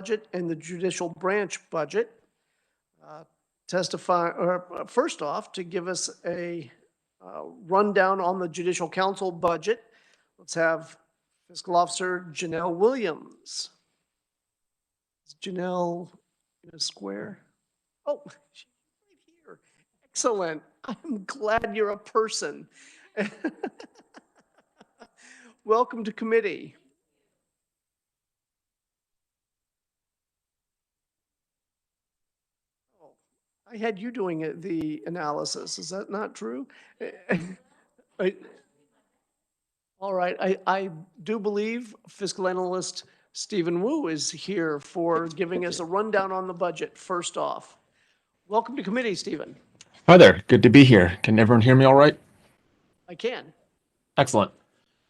budget and the judicial branch budget. First off, to give us a rundown on the judicial council budget, let's have Fiscal Officer Janelle Williams. Is Janelle in a square? Oh, she's right here. Excellent. I'm glad you're a person. Welcome to committee. Oh, I had you doing the analysis. Is that not true? All right. I do believe fiscal analyst Stephen Wu is here for giving us a rundown on the budget first off. Welcome to committee, Stephen. Hi there, good to be here. Can everyone hear me all right? I can. Excellent.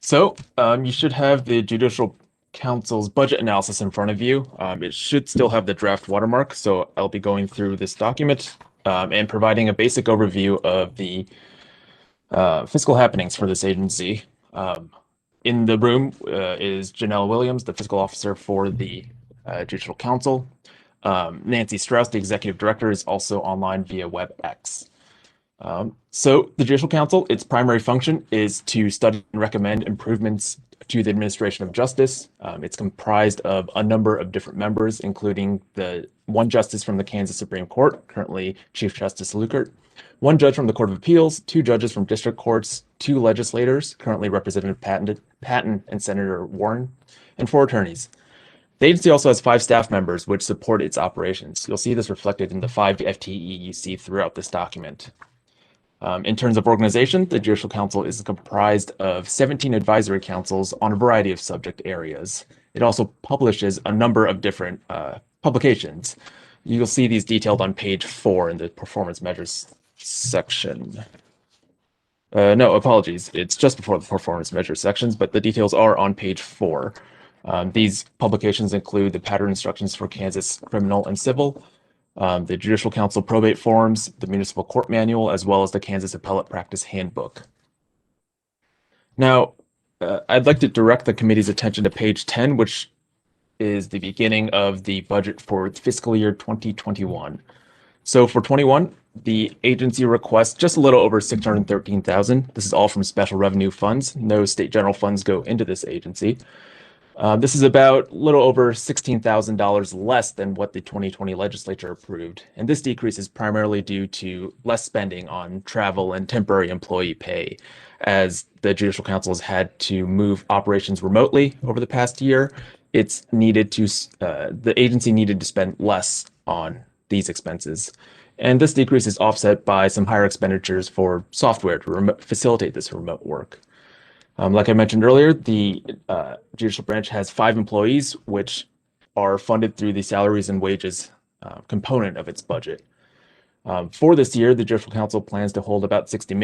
So you should have the Judicial Council's budget analysis in front of you. It should still have the draft watermark, so I'll be going through this document and providing a basic overview of the fiscal happenings for this agency. In the room is Janelle Williams, the fiscal officer for the Judicial Council. Nancy Strauss, the executive director, is also online via WebEx. So the Judicial Council, its primary function is to study and recommend improvements to the administration of justice. It's comprised of a number of different members, including the one justice from the Kansas Supreme Court, currently Chief Justice Lukert, one judge from the Court of Appeals, two judges from district courts, two legislators, currently Representative Patton and Senator Warren, and four attorneys. The agency also has 5 staff members which support its operations. You'll see this reflected in the 5 FTE you see throughout this document. In terms of organization, the Judicial Council is comprised of 17 advisory councils on a variety of subject areas. It also publishes a number of different publications. You'll see these detailed on page 4 in the performance measures section. No, apologies. It's just before the performance measures sections, but the details are on page 4. These publications include the pattern instructions for Kansas criminal and civil, the Judicial Council probate forms, the Municipal Court Manual, as well as the Kansas Appellate Practice Handbook. Now, I'd like to direct the committee's attention to page 10, which is the beginning of the budget for fiscal year 2021. So for 21, the agency requests just a little over $613,000. This is all from special revenue funds. No state general funds go into this agency. This is about a little over $16,000 less than what the 2020 legislature approved. And this decrease is primarily due to less spending on travel and temporary employee pay, as the Judicial Council has had to move operations remotely over the past year. The agency needed to spend less on these expenses. And this decrease is offset by some higher expenditures for software to facilitate this remote work. Like I mentioned earlier, the judicial branch has 5 employees, which are funded through the salaries and wages component of its budget. For this year, the Judicial Council plans to hold about 60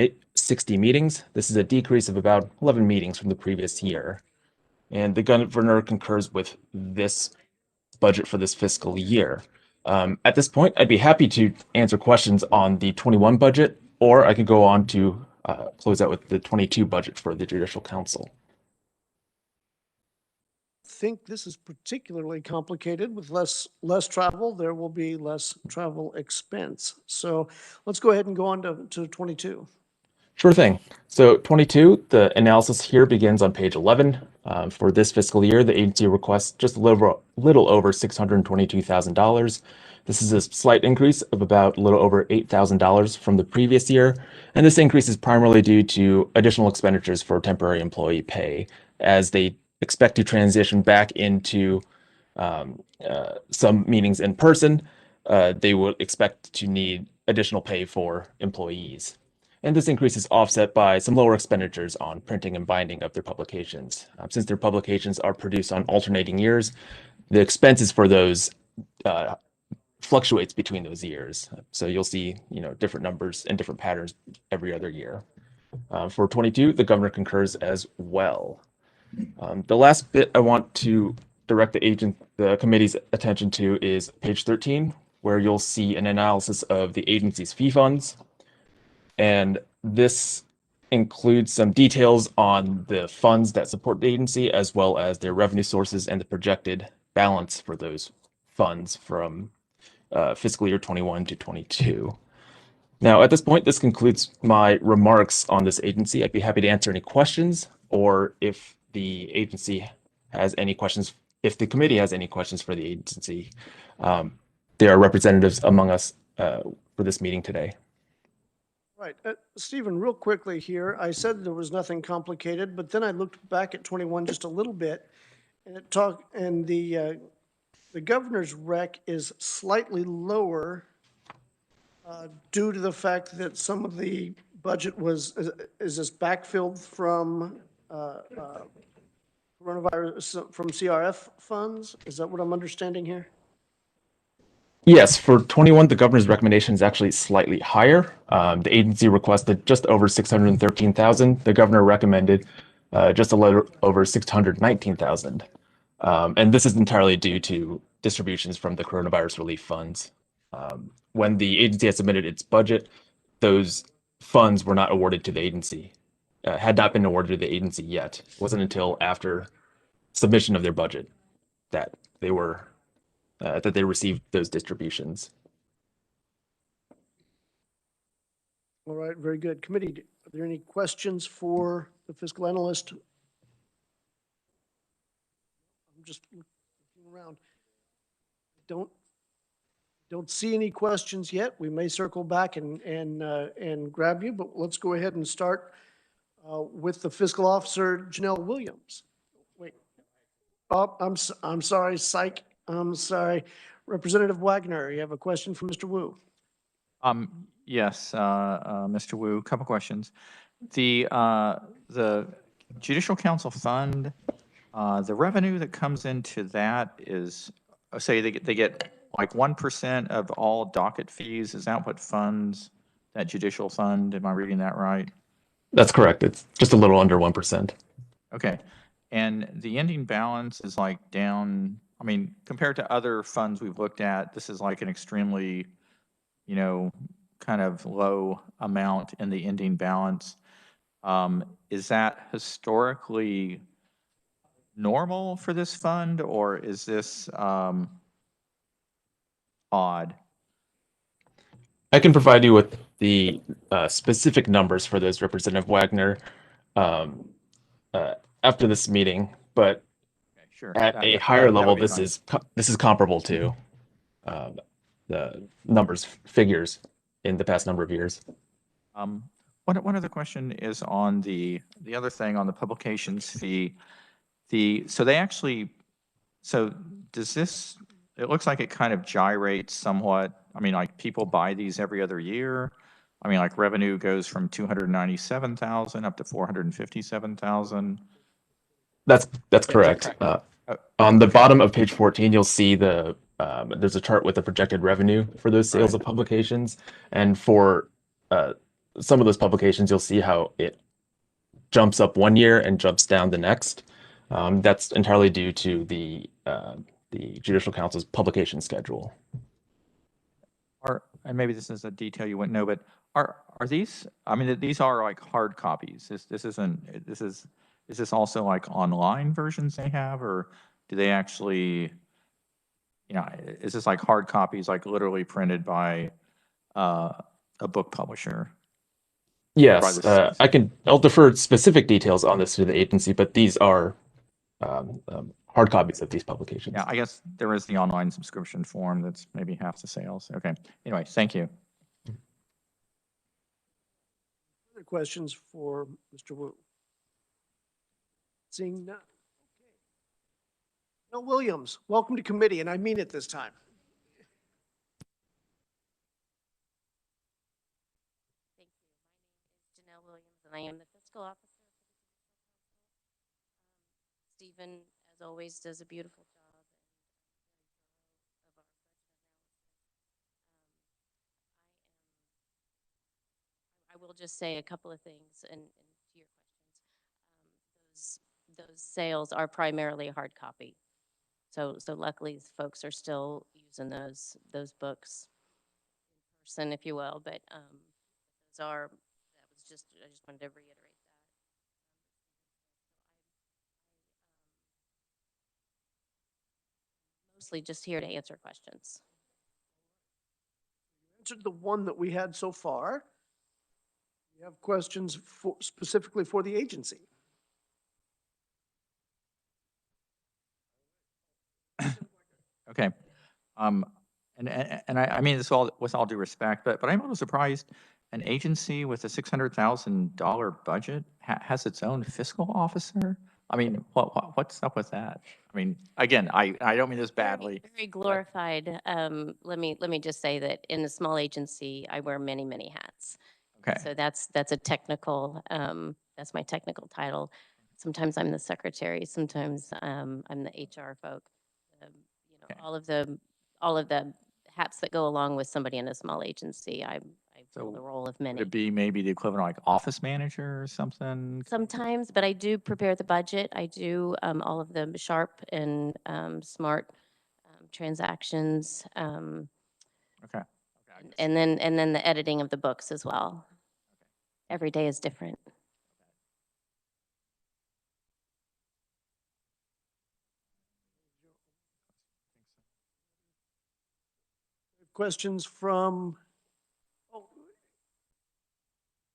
meetings. This is a decrease of about 11 meetings from the previous year. And the governor concurs with this budget for this fiscal year. At this point, I'd be happy to answer questions on the 21 budget, or I could go on to close out with the 22 budget for the Judicial Council. I think this is particularly complicated. With less travel, there will be less travel expense. So let's go ahead and go on to 22. Sure thing. So 22, the analysis here begins on page 11. For this fiscal year, the agency requests just a little over $622,000. This is a slight increase of about a little over $8,000 from the previous year. And this increase is primarily due to additional expenditures for temporary employee pay, as they expect to transition back into some meetings in person. They will expect to need additional pay for employees. And this increase is offset by some lower expenditures on printing and binding of their publications. Since their publications are produced on alternating years, the expenses for those fluctuates between those years. So you'll see, different numbers and different patterns every other year. For 22, the governor concurs as well. The last bit I want to direct the committee's attention to is page 13, where you'll see an analysis of the agency's fee funds. And this includes some details on the funds that support the agency, as well as their revenue sources and the projected balance for those funds from fiscal year 21 to 22. Now, at this point, this concludes my remarks on this agency. I'd be happy to answer any questions, or if the agency has any questions, if the committee has any questions for the agency. There are representatives among us for this meeting today. Right. Stephen, real quickly here, I said there was nothing complicated, but then I looked back at 21 just a little bit, and the governor's rec is slightly lower due to the fact that some of the budget is this backfilled from coronavirus, from CRF funds? Is that what I'm understanding here? Yes, for 21, the governor's recommendation is actually slightly higher. The agency requested just over 613,000. The governor recommended just a little over 619,000. And this is entirely due to distributions from the coronavirus relief funds. When the agency had submitted its budget, those funds were not awarded to the agency, had not been awarded to the agency yet. It wasn't until after submission of their budget that they were that they received those distributions. All right, very good. Committee, are there any questions for the fiscal analyst? I'm just looking around. Don't see any questions yet. We may circle back and grab you, but let's go ahead and start with the fiscal officer, Janelle Williams. Wait. Oh, I'm sorry, psych. I'm sorry. Representative Wagner, you have a question for Mr. Wu? Yes, Mr. Wu, a couple questions. The Judicial Council Fund, the revenue that comes into that is, say they get like 1% of all docket fees. Is that what funds that judicial fund? Am I reading that right? That's correct. It's just a little under 1%. Okay. And the ending balance is like down, I mean, compared to other funds we've looked at, this is like an extremely, kind of low amount in the ending balance. Is that historically normal for this fund, or is this odd? I can provide you with the specific numbers for those, Representative Wagner, after this meeting, but Okay, sure. at a higher level, that would be this is comparable to the figures in the past number of years. One other question is on the other thing on the publications fee. So does this, it looks like it kind of gyrates somewhat. I mean, like people buy these every other year. I mean, like revenue goes from 297,000 up to 457,000. That's correct. On the bottom of page 14, you'll see there's a chart with the projected revenue for those sales of publications. And for some of those publications, you'll see how it jumps up one year and jumps down the next. That's entirely due to the Judicial Council's publication schedule. And maybe this is a detail you wouldn't know, but are these, I mean, these are like hard copies. Is this also like online versions they have, or do they actually, is this like hard copies, like literally printed by a book publisher? Yes, I'll defer specific details on this to the agency, but these are hard copies of these publications. Yeah, I guess there is the online subscription form that's maybe half the sales. Okay. Anyway, thank you. Other questions for Mr. Wu? Seeing none. Okay. Janelle Williams, welcome to committee, and I mean it this time. Thank you. My name is Janelle Williams, and I am the fiscal officer. Stephen, as always, does a beautiful job and of our budget analysis. I will just say a couple of things and to your questions. Those sales are primarily hard copy. So luckily folks are still using those books in person, if you will, but I just wanted to reiterate that. mostly just here to answer questions. Answered the one that we had so far. We have questions for, specifically for the agency. Okay. I mean this all with all due respect, but I'm a little surprised an agency with a $600,000 budget has its own fiscal officer. I mean, what's up with that? I mean, again, I don't mean this badly. Very glorified. Let me just say that in a small agency, I wear many, many hats. Okay. So that's a technical, that's my technical title. Sometimes I'm the secretary, sometimes I'm the HR folk. You know, Okay. all of the hats that go along with somebody in a small agency. I fill So the role of Would many. it be maybe the equivalent of like office manager or something? Sometimes, but I do prepare the budget. I do all of the sharp and smart transactions, Okay. and then the editing of the books as well. Every day is different. Questions from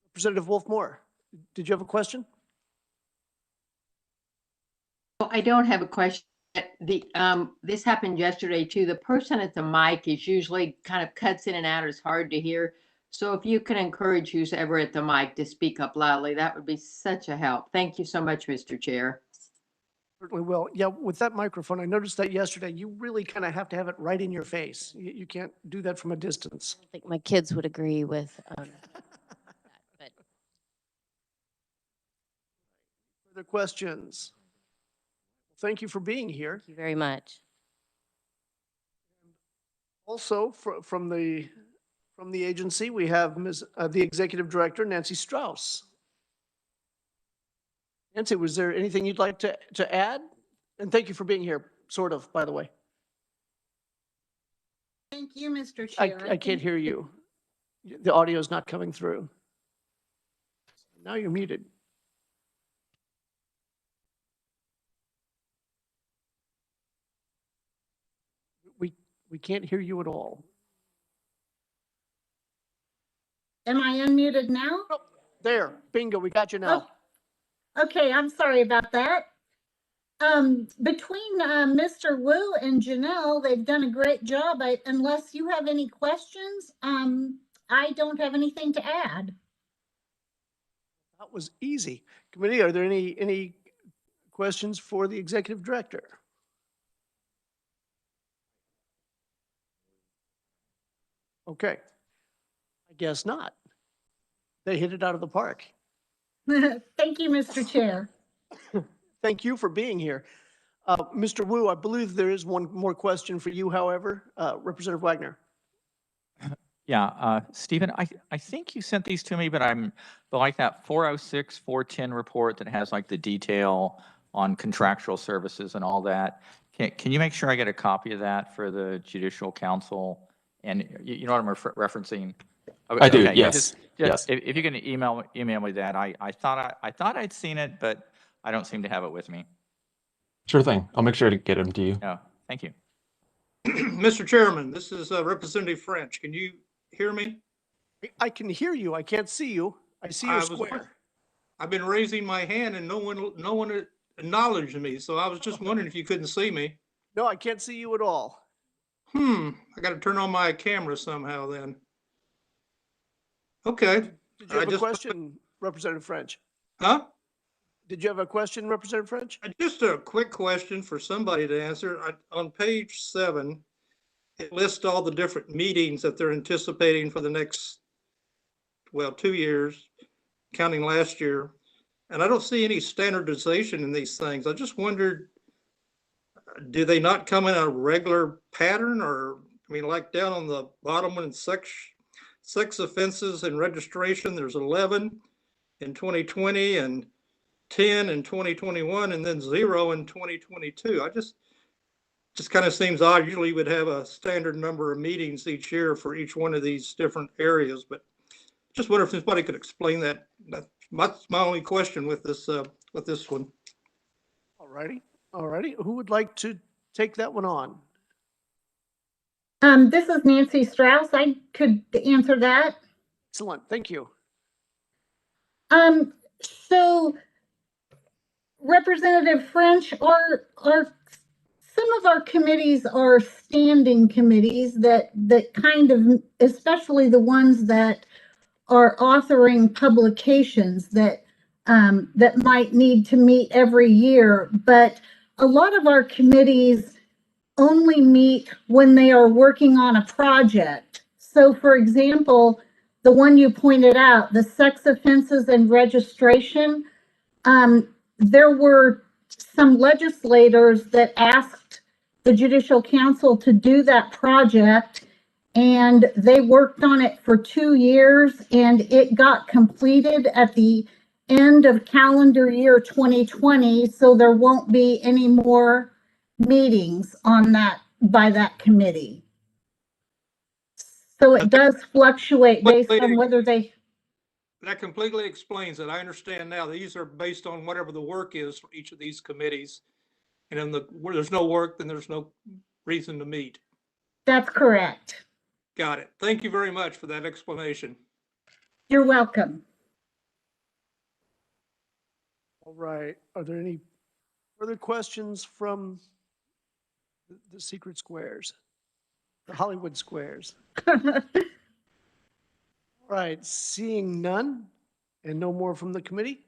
Representative Wolfmore. Did you have a question? I don't have a question. This happened yesterday too. The person at the mic is usually kind of cuts in and out. It's hard to hear. So if you can encourage who's ever at the mic to speak up loudly, that would be such a help. Thank you so much, Mr. Chair. Certainly will. Yeah, with that microphone, I noticed that yesterday. You really kind of have to have it right in your face. You can't do that from a distance. I think my kids would agree with that, but Further questions? Thank you for being here. thank you very much. Also, from the agency, we have the Executive Director, Nancy Strauss. Nancy, was there anything you'd like to add? And thank you for being here, sort of, by the way. Thank you, Mr. Chair. I can't hear you. The audio is not coming through. Now you're muted. We can't hear you at all. Am I unmuted now? Oh, there, bingo, we got you now. Oh, okay, I'm sorry about that. Between Mr. Wu and Janelle, they've done a great job. Unless you have any questions, I don't have anything to add. That was easy. Committee, are there any questions for the Executive Director? Okay, I guess not. They hit it out of the park. Thank you, Mr. Chair. Thank you for being here. Mr. Wu, I believe there is one more question for you, however. Representative Wagner. Yeah, Stephen, I think you sent these to me, but like that 406, 410 report that has like the detail on contractual services and all that. Can you make sure I get a copy of that for the Judicial Council? And you know what I'm referencing? I do, Okay, yeah, yes, yes. If you can email me that, I thought I'd seen it, but I don't seem to have it with me. Sure thing. I'll make sure to get them to you. Oh, thank you. Mr. Chairman, this is Representative French. Can you hear me? I can hear you. I can't see you. I see your square. I've been raising my hand and no one acknowledged me. So I was just wondering if you couldn't see me. No, I can't see you at all. I got to turn on my camera somehow then. Okay. Did you have a question, Representative French? Huh? Did you have a question, Representative French? Just a quick question for somebody to answer. On page 7, it lists all the different meetings that they're anticipating for the next, 2 years, counting last year. And I don't see any standardization in these things. I just wondered, do they not come in a regular pattern? Or, I mean, like down on the bottom one, sex offenses and registration, there's 11 in 2020 and 10 in 2021 and then 0 in 2022. I just kind of seems odd. Usually you would have a standard number of meetings each year for each one of these different areas, but just wonder if somebody could explain that. That's my only question with this one. All righty. Who would like to take that one on? This is Nancy Strauss. I could answer that. Excellent, thank you. So Representative French, some of our committees are standing committees that kind of, especially the ones that are authoring publications that that might need to meet every year. But a lot of our committees only meet when they are working on a project. So for example, the one you pointed out, the sex offenses and registration, there were some legislators that asked the Judicial Council to do that project, and they worked on it for 2 years, and it got completed at the end of calendar year 2020, so there won't be any more meetings on that by that committee. So it does fluctuate based on whether they. That completely explains it. I understand now. These are based on whatever the work is for each of these committees. And where there's no work, then there's no reason to meet. That's correct. Got it. Thank you very much for that explanation. You're welcome. All right, are there any further questions from the secret squares? The Hollywood squares? All right, seeing none and no more from the committee?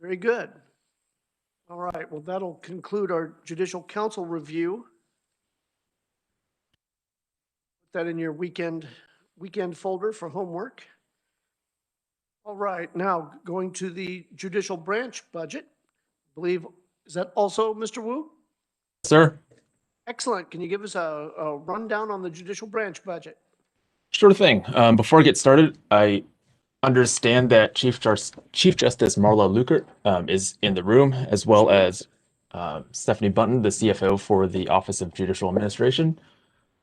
Very good. All right, well, that'll conclude our Judicial Council review. Put that in your weekend folder for homework. All right, now going to the Judicial Branch budget. I believe, is that also Mr. Wu? Sir? Excellent. Can you give us a rundown on the Judicial Branch budget? Sure thing. Before I get started, I understand that Chief Justice Marla Lukert is in the room, as well as Stephanie Bunton, the CFO for the Office of Judicial Administration.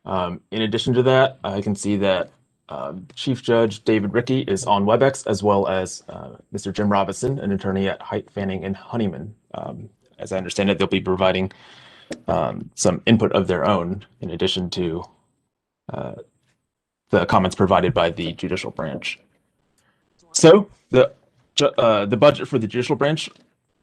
In addition to that, I can see that Chief Judge David Rickey is on WebEx, as well as Mr. Jim Robinson, an attorney at Height, Fanning, and Honeyman. As I understand it, they'll be providing some input of their own, in addition to the comments provided by the Judicial Branch. So the budget for the Judicial Branch,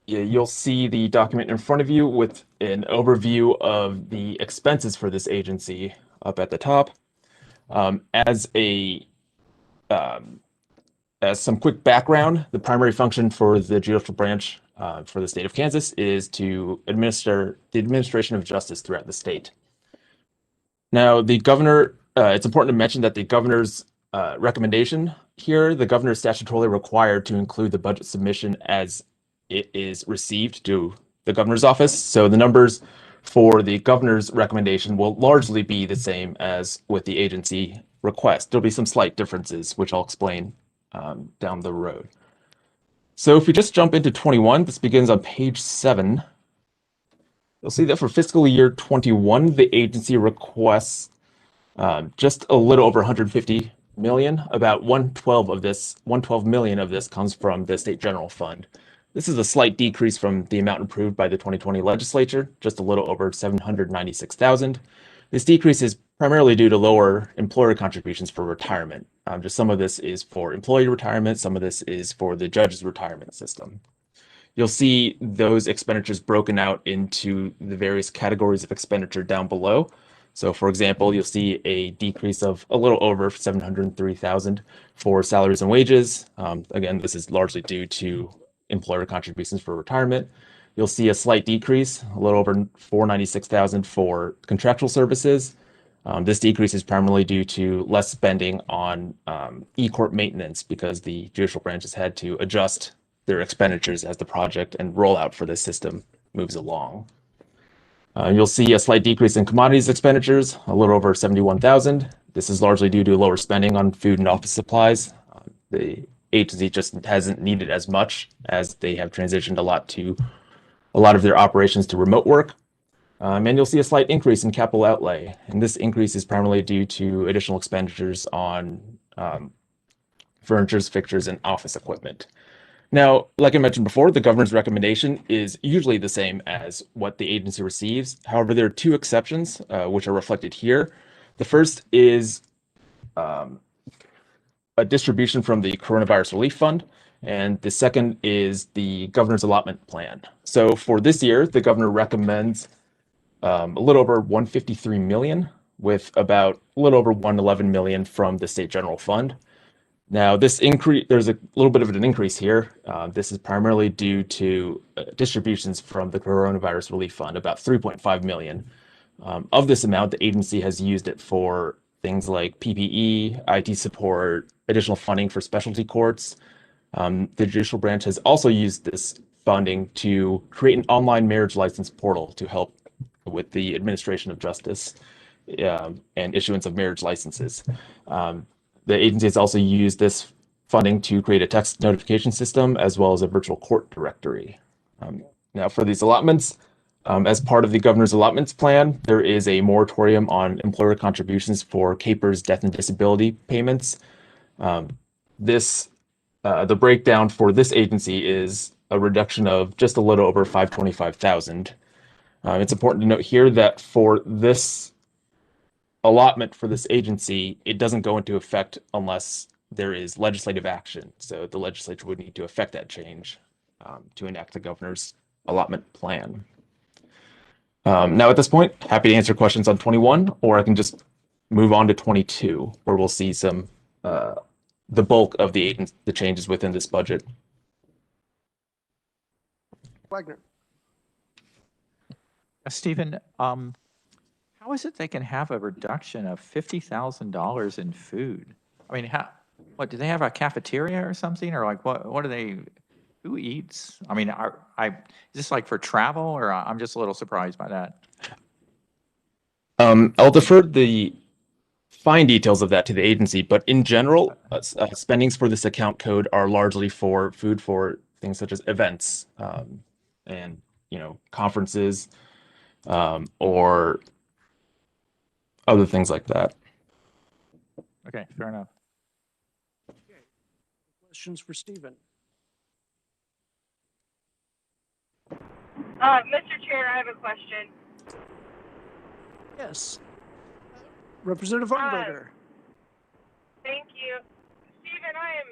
you'll see the document in front of you with an overview of the expenses for this agency up at the top. As some quick background, the primary function for the Judicial Branch for the state of Kansas is to administer the administration of justice throughout the state. Now, the governor, it's important to mention that the governor's recommendation here, the governor is statutorily required to include the budget submission as it is received to the governor's office. So the numbers for the governor's recommendation will largely be the same as with the agency request. There'll be some slight differences, which I'll explain down the road. So if we just jump into 21, this begins on page 7. You'll see that for fiscal year 21, the agency requests just a little over 150 million. About 112 million of this comes from the state general fund. This is a slight decrease from the amount approved by the 2020 legislature, just a little over 796,000. This decrease is primarily due to lower employer contributions for retirement. Just some of this is for employee retirement, some of this is for the judge's retirement system. You'll see those expenditures broken out into the various categories of expenditure down below. So for example, you'll see a decrease of a little over 703,000 for salaries and wages. Again, this is largely due to employer contributions for retirement. You'll see a slight decrease, a little over 496,000 for contractual services. This decrease is primarily due to less spending on e-court maintenance because the judicial branch has had to adjust their expenditures as the project and rollout for this system moves along. You'll see a slight decrease in commodities expenditures, a little over 71,000. This is largely due to lower spending on food and office supplies. The agency just hasn't needed as much as they have transitioned a lot of their operations to remote work. And you'll see a slight increase in capital outlay. And this increase is primarily due to additional expenditures on furniture, fixtures, and office equipment. Now, like I mentioned before, the governor's recommendation is usually the same as what the agency receives. However, there are two exceptions, which are reflected here. The first is a distribution from the Coronavirus Relief Fund, and the second is the governor's allotment plan. So for this year, the governor recommends a little over 153 million, with about a little over 111 million from the state general fund. Now, this increase, there's a little bit of an increase here. This is primarily due to distributions from the Coronavirus Relief Fund, about 3.5 million. Of this amount, the agency has used it for things like PPE, IT support, additional funding for specialty courts. The judicial branch has also used this funding to create an online marriage license portal to help with the administration of justice and issuance of marriage licenses. The agency has also used this funding to create a text notification system as well as a virtual court directory. Now, for these allotments, as part of the governor's allotments plan, there is a moratorium on employer contributions for CAPERS death and disability payments. The breakdown for this agency is a reduction of just a little over 525,000. It's important to note here that for this allotment for this agency, it doesn't go into effect unless there is legislative action. So the legislature would need to effect that change to enact the governor's allotment plan. Now, at this point, happy to answer questions on 21, or I can just move on to 22, where we'll see some the bulk of the changes within this budget. Wagner. Stephen, how is it they can have a reduction of $50,000 in food? I mean, what, do they have a cafeteria or something? Or like, what do they, who eats? I mean, is this like for travel, or I'm just a little surprised by that? I'll defer the fine details of that to the agency, but in general, spendings for this account code are largely for food for things such as events and, conferences or other things like that. Okay, fair enough. Okay. Questions for Stephen? Mr. Chair, I have a question. Yes. Representative Arnberger. Thank you. Stephen, I am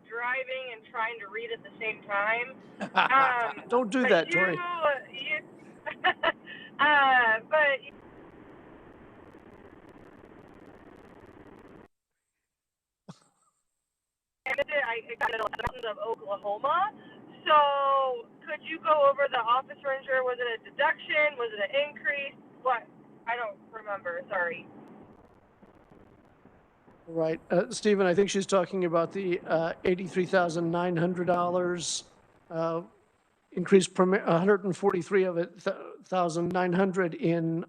driving and trying to read at the same time. Don't do that, Tori. But I got it on the mountains of Oklahoma. So could you go over the office furniture? Was it a deduction? Was it an increase? What? I don't remember. Sorry. Right. Stephen, I think she's talking about the $83,900 increase per 143 of it, 1,900 in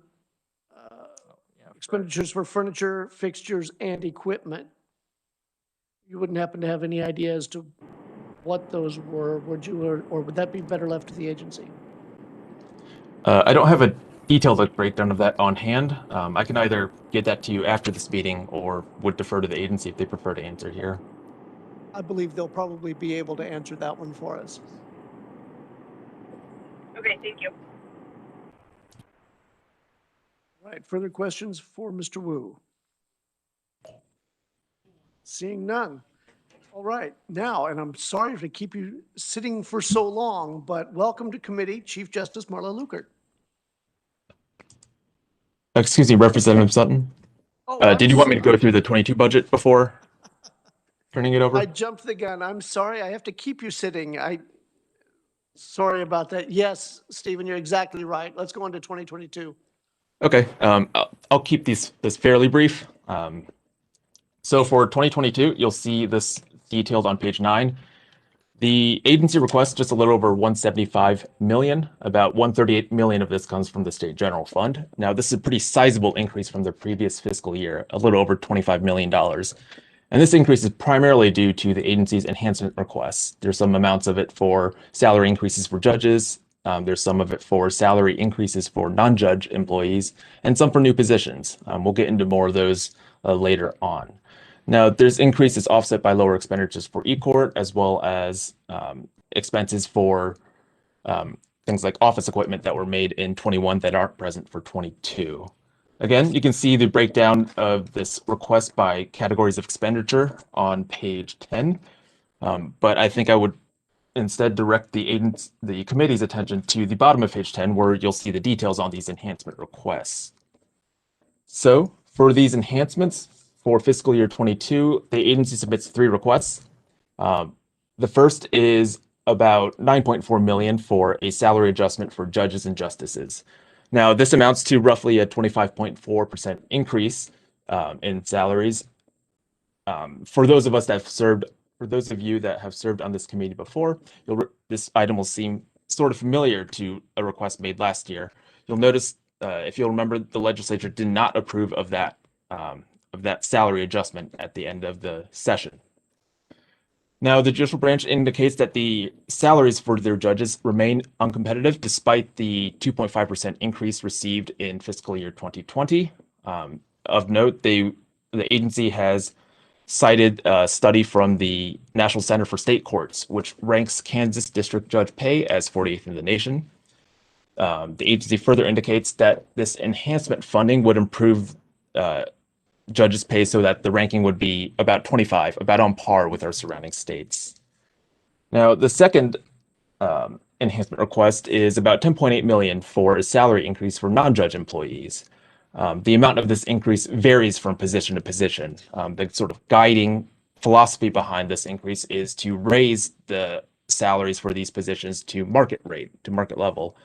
expenditures for furniture, fixtures, and equipment. You wouldn't happen to have any idea as to what those were, would you, or would that be better left to the agency? I don't have a detailed breakdown of that on hand. I can either get that to you after this meeting or would defer to the agency if they prefer to answer here. I believe they'll probably be able to answer that one for us. Okay, thank you. Right, further questions for Mr. Wu? Seeing none. All right, now, and I'm sorry to keep you sitting for so long, but welcome to committee, Chief Justice Marla Lukert. Excuse me, Representative Sutton. Oh, did you want me to go through the 22 budget before turning it over? I jumped the gun. I'm sorry. I have to keep you sitting. Sorry about that. Yes, Stephen, you're exactly right. Let's go on to 2022. Okay, I'll keep this fairly brief. So for 2022, you'll see this detailed on page 9. The agency requests just a little over 175 million. About 138 million of this comes from the state general fund. Now, this is a pretty sizable increase from the previous fiscal year, a little over $25 million. And this increase is primarily due to the agency's enhancement requests. There's some amounts of it for salary increases for judges. There's some of it for salary increases for non-judge employees and some for new positions. We'll get into more of those later on. Now, there's increases offset by lower expenditures for e-court, as well as expenses for things like office equipment that were made in 21 that aren't present for 22. Again, you can see the breakdown of this request by categories of expenditure on page 10. But I think I would instead direct the committee's attention to the bottom of page 10, where you'll see the details on these enhancement requests. So for these enhancements for fiscal year 22, the agency submits 3 requests. The first is about 9.4 million for a salary adjustment for judges and justices. Now, this amounts to roughly a 25.4% increase in salaries. For those of us that have served, for those of you that have served on this committee before, this item will seem sort of familiar to a request made last year. You'll notice, if you'll remember, the legislature did not approve of that salary adjustment at the end of the session. Now, the judicial branch indicates that the salaries for their judges remain uncompetitive despite the 2.5% increase received in fiscal year 2020. Of note, the agency has cited a study from the National Center for State Courts, which ranks Kansas district judge pay as 48th in the nation. The agency further indicates that this enhancement funding would improve judges' pay so that the ranking would be about 25, about on par with our surrounding states. Now, the second enhancement request is about 10.8 million for a salary increase for non-judge employees. The amount of this increase varies from position to position. The sort of guiding philosophy behind this increase is to raise the salaries for these positions to market rate, to market level.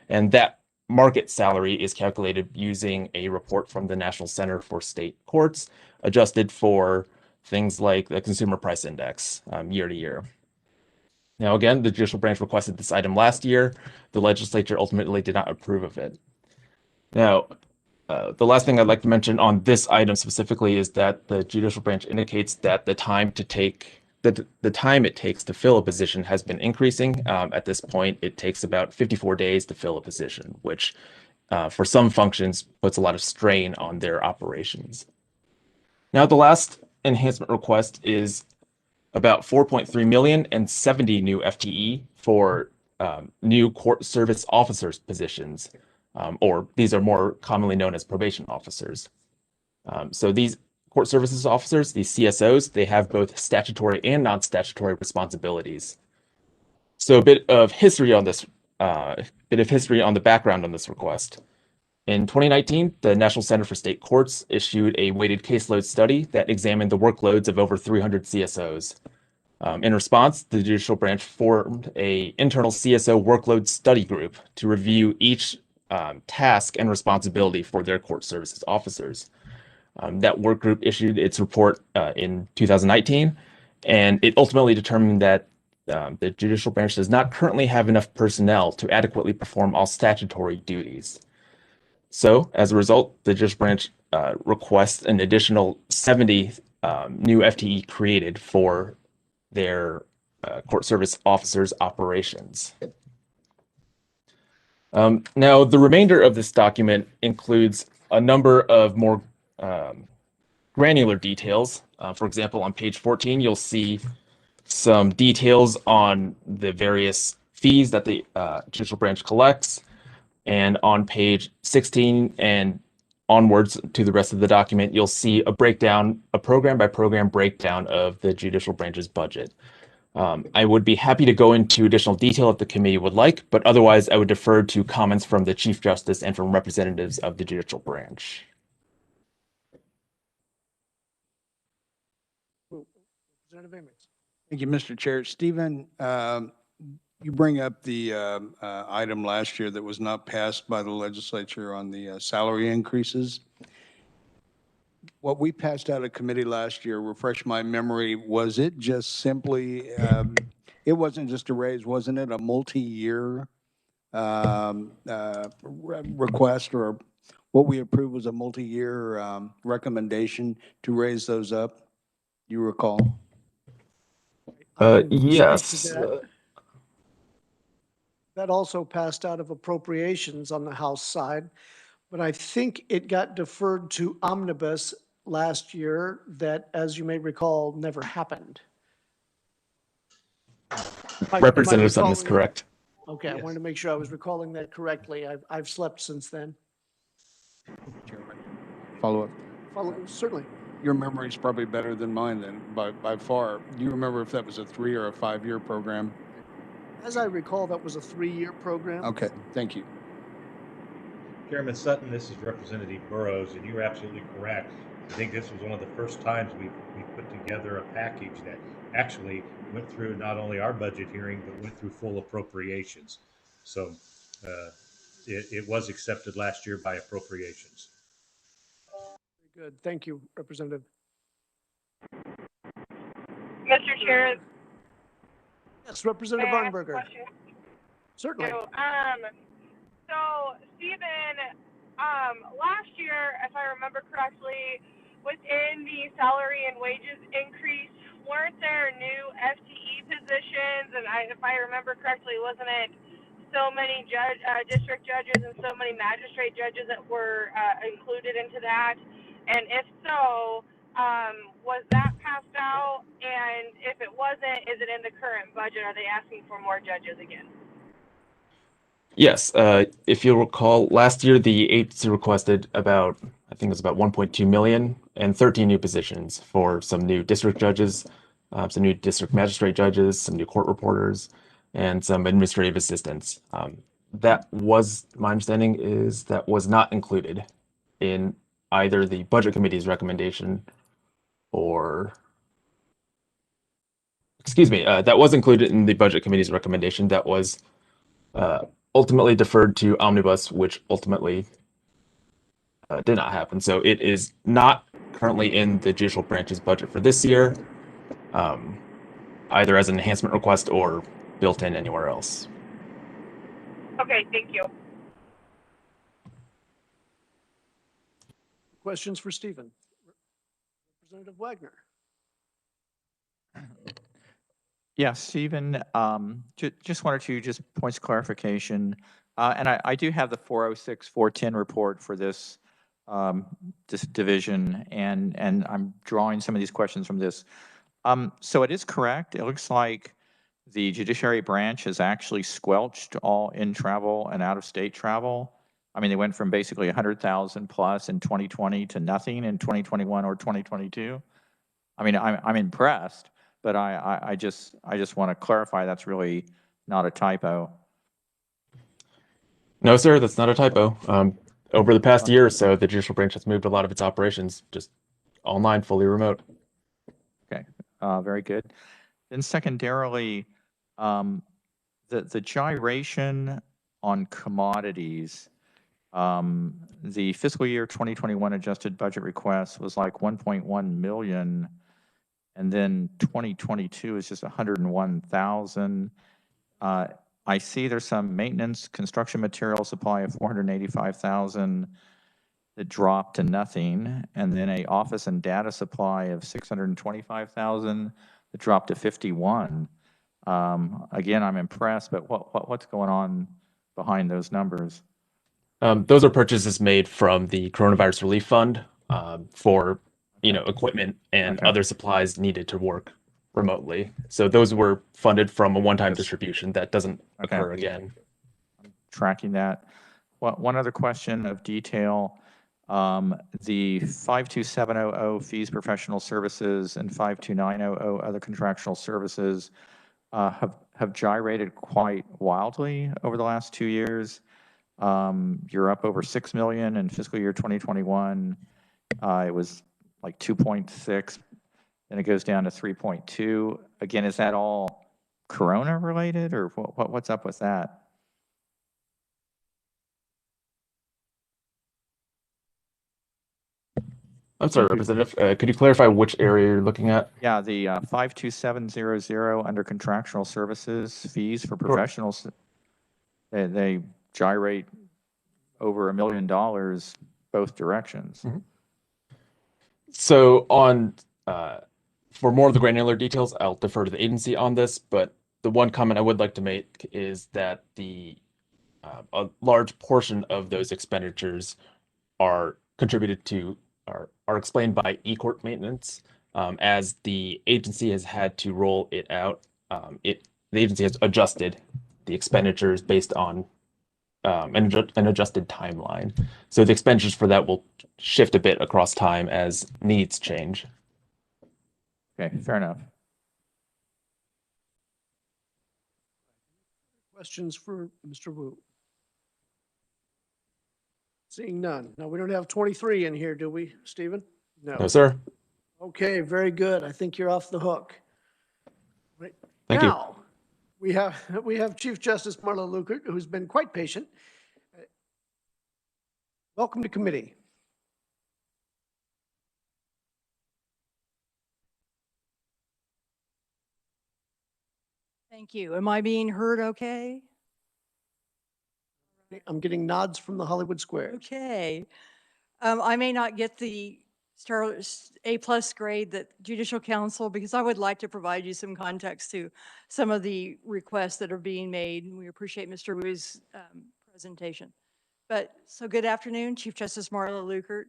And that market salary is calculated using a report from the National Center for State Courts, adjusted for things like the Consumer Price Index year to year. Now, again, the judicial branch requested this item last year. The legislature ultimately did not approve of it. Now, the last thing I'd like to mention on this item specifically is that the judicial branch indicates that the time it takes to fill a position has been increasing. At this point, it takes about 54 days to fill a position, which for some functions puts a lot of strain on their operations. Now, the last enhancement request is about 4.3 million and 70 new FTE for new court service officers positions, or these are more commonly known as probation officers. So these court services officers, these CSOs, they have both statutory and non-statutory responsibilities. So a bit of history on this, on the background on this request. In 2019, the National Center for State Courts issued a weighted caseload study that examined the workloads of over 300 CSOs. In response, the judicial branch formed an internal CSO workload study group to review each task and responsibility for their court services officers. That work group issued its report in 2019, and it ultimately determined that the judicial branch does not currently have enough personnel to adequately perform all statutory duties. So, as a result, the judicial branch requests an additional 70 new FTE created for their court service officers' operations. Now, the remainder of this document includes a number of more granular details. For example, on page 14, you'll see some details on the various fees that the judicial branch collects. And on page 16 and onwards to the rest of the document, you'll see a breakdown, a program by program breakdown of the judicial branch's budget. I would be happy to go into additional detail if the committee would like, but otherwise I would defer to comments from the Chief Justice and from representatives of the judicial branch. Representative Amos. Thank you, Mr. Chair. Stephen, you bring up the item last year that was not passed by the legislature on the salary increases. What we passed out of committee last year, refresh my memory, was it just simply, it wasn't just a raise, wasn't it a multi-year request, or what we approved was a multi-year recommendation to raise those up? You recall? Yes. That also passed out of appropriations on the House side, but I think it got deferred to omnibus last year that, as you may recall, never happened. Representative Sutton is correct. Okay, I wanted to make sure I was recalling that correctly. I've slept since then. follow up? Certainly. Your memory's probably better than mine then, by far. Do you remember if that was a 3 or a 5-year program? As I recall, that was a 3-year program. Okay, thank you. Chairman Sutton, this is Representative Burrows, and you're absolutely correct. I think this was one of the first times we put together a package that actually went through not only our budget hearing, but went through full appropriations. So it was accepted last year by appropriations. Very good. Thank you, Representative. Mr. Chair. Yes, Representative may I ask a Weinberger. question? Certainly. So Stephen, last year, if I remember correctly, within the salary and wages increase, weren't there new FTE positions? And if I remember correctly, wasn't it so many district judges and so many magistrate judges that were included into that? And if so, was that passed out? And if it wasn't, is it in the current budget? Are they asking for more judges again? Yes, if you'll recall, last year the agency requested about, I think it was about 1.2 million and 13 new positions for some new district judges, some new district magistrate judges, some new court reporters, and some administrative assistants. That was, my understanding is that was not included in either the budget committee's recommendation or, excuse me, that was included in the budget committee's recommendation. That was ultimately deferred to omnibus, which ultimately did not happen. So it is not currently in the judicial branch's budget for this year, either as an enhancement request or built in anywhere else. Okay, thank you. Questions for Stephen? Representative Wagner. Yeah, Stephen, just one or two points of clarification. And I do have the 406, 410 report for this division, and I'm drawing some of these questions from this. So it is correct. It looks like the judiciary branch has actually squelched all in-travel and out-of-state travel. I mean, they went from basically 100,000 plus in 2020 to nothing in 2021 or 2022. I mean, I'm impressed, but I just want to clarify that's really not a typo. No, sir, that's not a typo. Over the past year or so, the judicial branch has moved a lot of its operations just online, fully remote. Okay, very good. Then secondarily, the gyration on commodities, the fiscal year 2021 adjusted budget request was like 1.1 million, and then 2022 is just 101,000. I see there's some maintenance, construction material supply of 485,000 that dropped to nothing, and then a office and data supply of 625,000 that dropped to 51. Again, I'm impressed, but what's going on behind those numbers? Those are purchases made from the Coronavirus Relief Fund for equipment and other supplies needed to work remotely. So those were funded from a one-time distribution that doesn't occur again. I'm tracking that. One other question of detail. The 52700 fees, professional services, and 52900 other contractual services have gyrated quite wildly over the last 2 years. You're up over 6 million in fiscal year 2021. It was like 2.6, and it goes down to 3.2. Again, is that all Corona related, or what's up with that? I'm sorry, Representative. Could you clarify which area you're looking at? Yeah, the 52700 under contractual services fees for professionals. They gyrate over $1 million both directions. Mm-hmm. So on for more of the granular details, I'll defer to the agency on this, but the one comment I would like to make is that a large portion of those expenditures are contributed to are explained by e-court maintenance. As the agency has had to roll it out, the agency has adjusted the expenditures based on an adjusted timeline. So the expenditures for that will shift a bit across time as needs change. Okay, fair enough. Questions for Mr. Wu? Seeing none. No, we don't have 23 in here, do we, Stephen? No, sir. Okay, very good. I think you're off the hook. Right. Thank you. Now, we have Chief Justice Marla Lukert, who's been quite patient. Welcome to committee. Thank you. Am I being heard okay? I'm getting nods from the Hollywood Squares. Okay. I may not get the A+ grade that Judicial Council, because I would like to provide you some context to some of the requests that are being made. And we appreciate Mr. Wu's presentation. So good afternoon, Chief Justice Marla Lukert.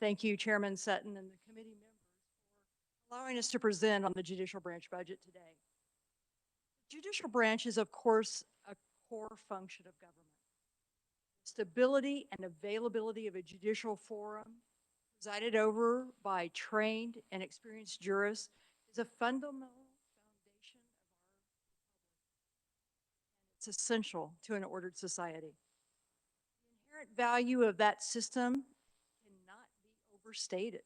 Thank you, Chairman Sutton and the committee members for allowing us to present on the judicial branch budget today. The judicial branch is, of course, a core function of government. Stability and availability of a judicial forum presided over by trained and experienced jurists is a fundamental foundation of our republic. It's essential to an ordered society. The inherent value of that system cannot be overstated.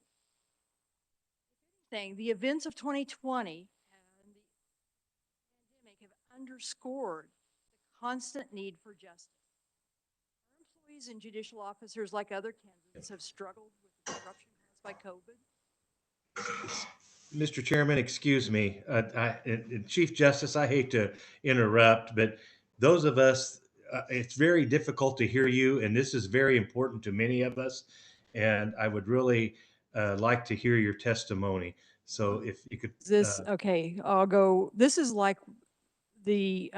If anything, the events of 2020 and the pandemic have underscored the constant need for justice. Employees and judicial officers, like other candidates, have struggled with the disruption caused by COVID. Mr. Chairman, excuse me. Chief Justice, I hate to interrupt, but those of us, it's very difficult to hear you, and this is very important to many of us. And I would really like to hear your testimony. So if you could. Okay, I'll go. This is like the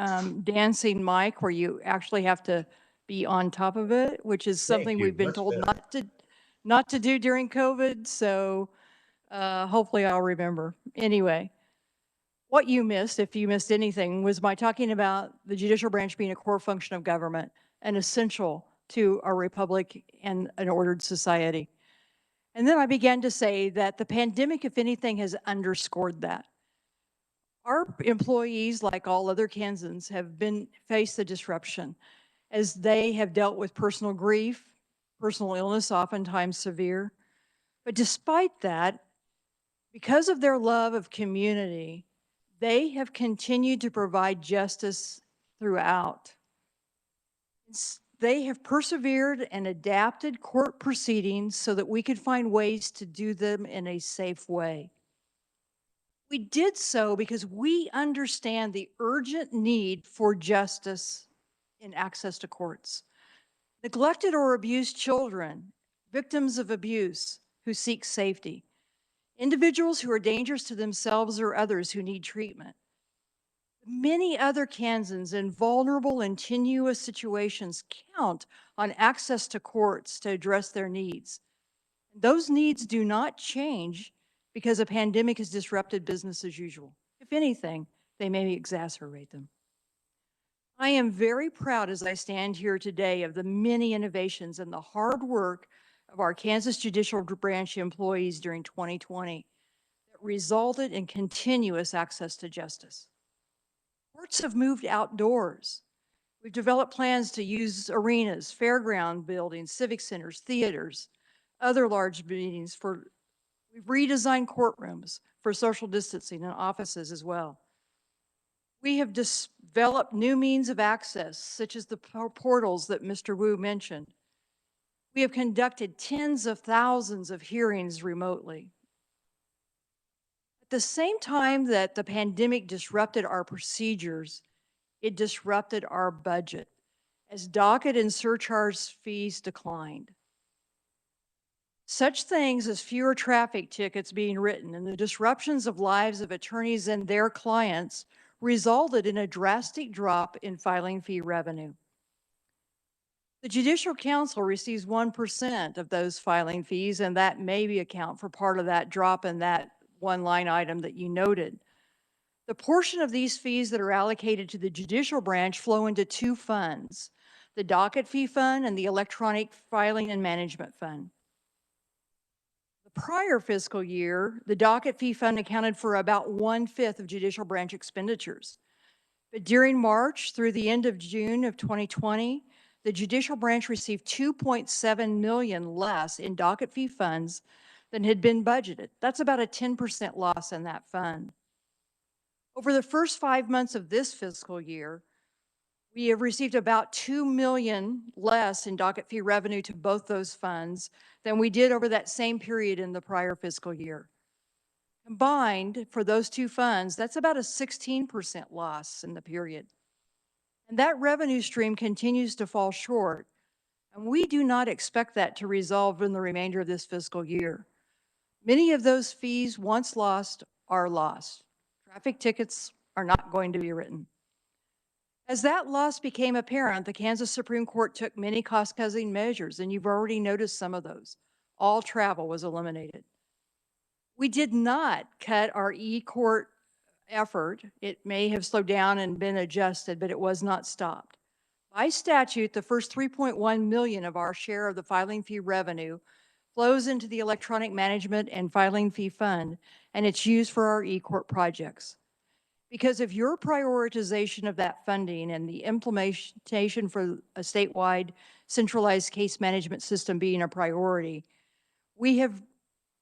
dancing mic where you actually have to be on top of it, which is something we've been told not to do during COVID. So hopefully I'll remember. Anyway, what you missed, if you missed anything, was my talking about the judicial branch being a core function of government and essential to our republic and an ordered society. And then I began to say that the pandemic, if anything, has underscored that. Our employees, like all other Kansans, have faced the disruption as they have dealt with personal grief, personal illness, oftentimes severe. But despite that, because of their love of community, they have continued to provide justice throughout. They have persevered and adapted court proceedings so that we could find ways to do them in a safe way. We did so because we understand the urgent need for justice in access to courts. Neglected or abused children, victims of abuse who seek safety, individuals who are dangerous to themselves or others who need treatment. Many other Kansans in vulnerable and tenuous situations count on access to courts to address their needs. Those needs do not change because a pandemic has disrupted business as usual. If anything, they may exacerbate them. I am very proud as I stand here today of the many innovations and the hard work of our Kansas Judicial Branch employees during 2020 that resulted in continuous access to justice. Courts have moved outdoors. We've developed plans to use arenas, fairground buildings, civic centers, theaters, other large meetings we've redesigned courtrooms for social distancing and offices as well. We have developed new means of access, such as the portals that Mr. Wu mentioned. We have conducted tens of thousands of hearings remotely. At the same time that the pandemic disrupted our procedures, it disrupted our budget as docket and surcharge fees declined. Such things as fewer traffic tickets being written and the disruptions of lives of attorneys and their clients resulted in a drastic drop in filing fee revenue. The Judicial Council receives 1% of those filing fees, and that may account for part of that drop in that one line item that you noted. The portion of these fees that are allocated to the judicial branch flow into two funds. the docket fee fund, and the electronic filing and management fund. The prior fiscal year, the docket fee fund accounted for about 1/5 of judicial branch expenditures. But during March through the end of June of 2020, the judicial branch received 2.7 million less in docket fee funds than had been budgeted. That's about a 10% loss in that fund. Over the first 5 months of this fiscal year, we have received about 2 million less in docket fee revenue to both those funds than we did over that same period in the prior fiscal year. Combined for those two funds, that's about a 16% loss in the period. And that revenue stream continues to fall short, and we do not expect that to resolve in the remainder of this fiscal year. Many of those fees, once lost, are lost. Traffic tickets are not going to be written. As that loss became apparent, the Kansas Supreme Court took many cost-cutting measures, and you've already noticed some of those. All travel was eliminated. We did not cut our e-court effort. It may have slowed down and been adjusted, but it was not stopped. By statute, the first 3.1 million of our share of the filing fee revenue flows into the electronic management and filing fee fund, and it's used for our e-court projects. Because of your prioritization of that funding and the implementation for a statewide centralized case management system being a priority, we have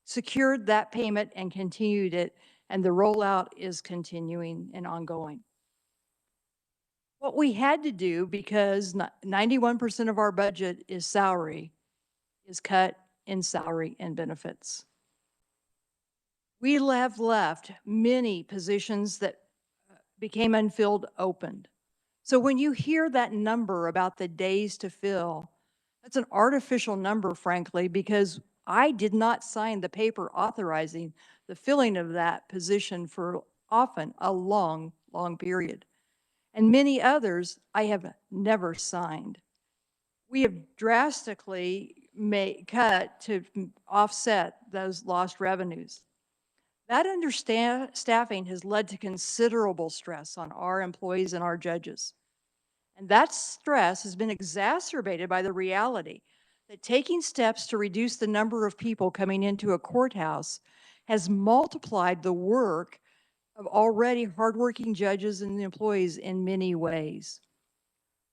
secured that payment and continued it, and the rollout is continuing and ongoing. What we had to do, because 91% of our budget is salary, is cut in salary and benefits. We have left many positions that became unfilled opened. So when you hear that number about the days to fill, that's an artificial number, frankly, because I did not sign the paper authorizing the filling of that position for often a long, long period. And many others I have never signed. We have drastically cut to offset those lost revenues. That understaffing has led to considerable stress on our employees and our judges. And that stress has been exacerbated by the reality that taking steps to reduce the number of people coming into a courthouse has multiplied the work of already hardworking judges and employees in many ways.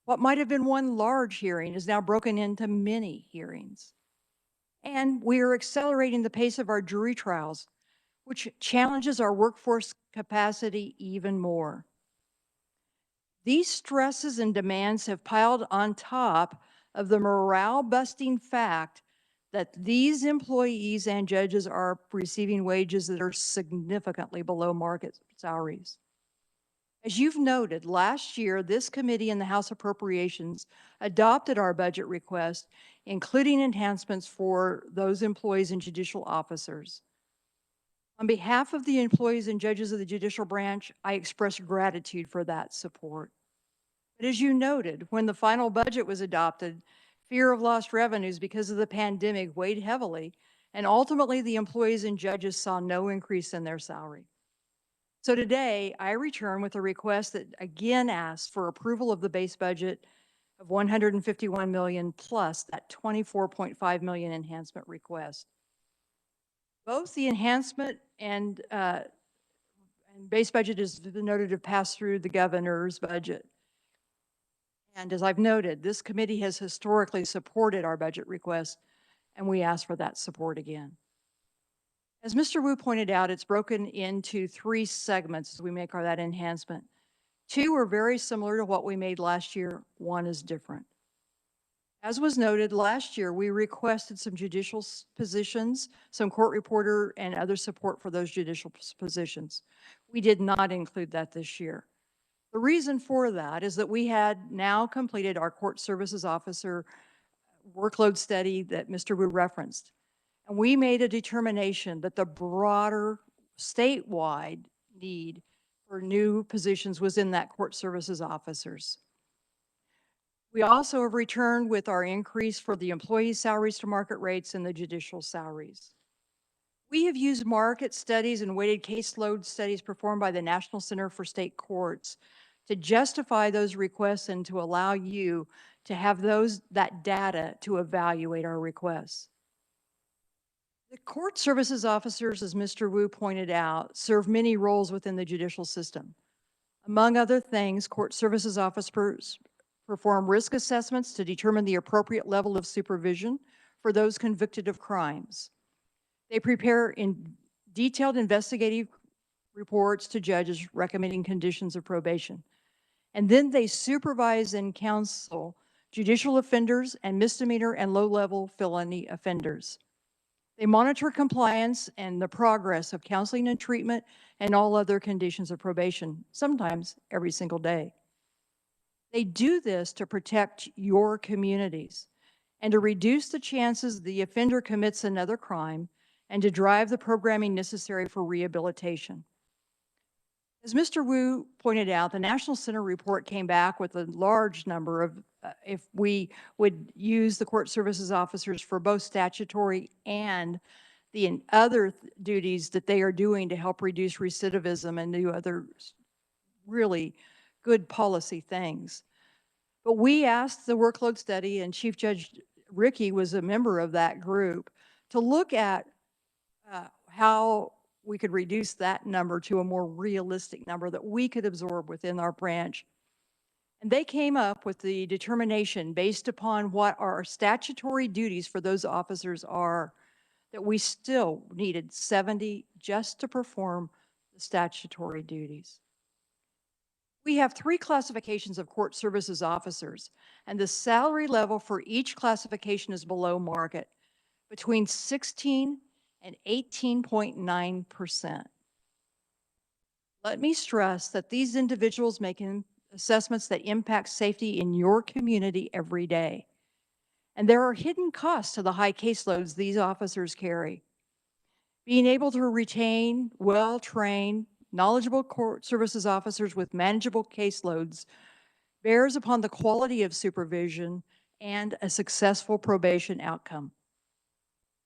What might have been one large hearing is now broken into many hearings. And we are accelerating the pace of our jury trials, which challenges our workforce capacity even more. These stresses and demands have piled on top of the morale-busting fact that these employees and judges are receiving wages that are significantly below market salaries. As you've noted, last year, this committee in the House Appropriations adopted our budget request, including enhancements for those employees and judicial officers. On behalf of the employees and judges of the judicial branch, I express gratitude for that support. But as you noted, when the final budget was adopted, fear of lost revenues because of the pandemic weighed heavily, and ultimately the employees and judges saw no increase in their salary. So today, I return with a request that again asks for approval of the base budget of $151 million plus that $24.5 million enhancement request. Both the enhancement and base budget is noted to pass through the governor's budget. And as I've noted, this committee has historically supported our budget request, and we ask for that support again. As Mr. Wu pointed out, it's broken into 3 segments as we make that enhancement. 2 are very similar to what we made last year. 1 is different. As was noted, last year we requested some judicial positions, some court reporter and other support for those judicial positions. We did not include that this year. The reason for that is that we had now completed our court services officer workload study that Mr. Wu referenced. And we made a determination that the broader statewide need for new positions was in that court services officers. We also have returned with our increase for the employee salaries to market rates and the judicial salaries. We have used market studies and weighted caseload studies performed by the National Center for State Courts to justify those requests and to allow you to have that data to evaluate our requests. The court services officers, as Mr. Wu pointed out, serve many roles within the judicial system. Among other things, court services officers perform risk assessments to determine the appropriate level of supervision for those convicted of crimes. They prepare detailed investigative reports to judges recommending conditions of probation. And then they supervise and counsel judicial offenders and misdemeanor and low-level felony offenders. They monitor compliance and the progress of counseling and treatment and all other conditions of probation, sometimes every single day. They do this to protect your communities and to reduce the chances the offender commits another crime and to drive the programming necessary for rehabilitation. As Mr. Wu pointed out, the National Center report came back with a large number of, if we would use the court services officers for both statutory and the other duties that they are doing to help reduce recidivism and do other really good policy things. But we asked the workload study, and Chief Judge Rickey was a member of that group, to look at how we could reduce that number to a more realistic number that we could absorb within our branch. And they came up with the determination based upon what our statutory duties for those officers are, that we still needed 70 just to perform the statutory duties. We have 3 classifications of court services officers, and the salary level for each classification is below market, between 16 and 18.9%. Let me stress that these individuals make assessments that impact safety in your community every day. And there are hidden costs to the high caseloads these officers carry. Being able to retain well-trained, knowledgeable court services officers with manageable caseloads bears upon the quality of supervision and a successful probation outcome.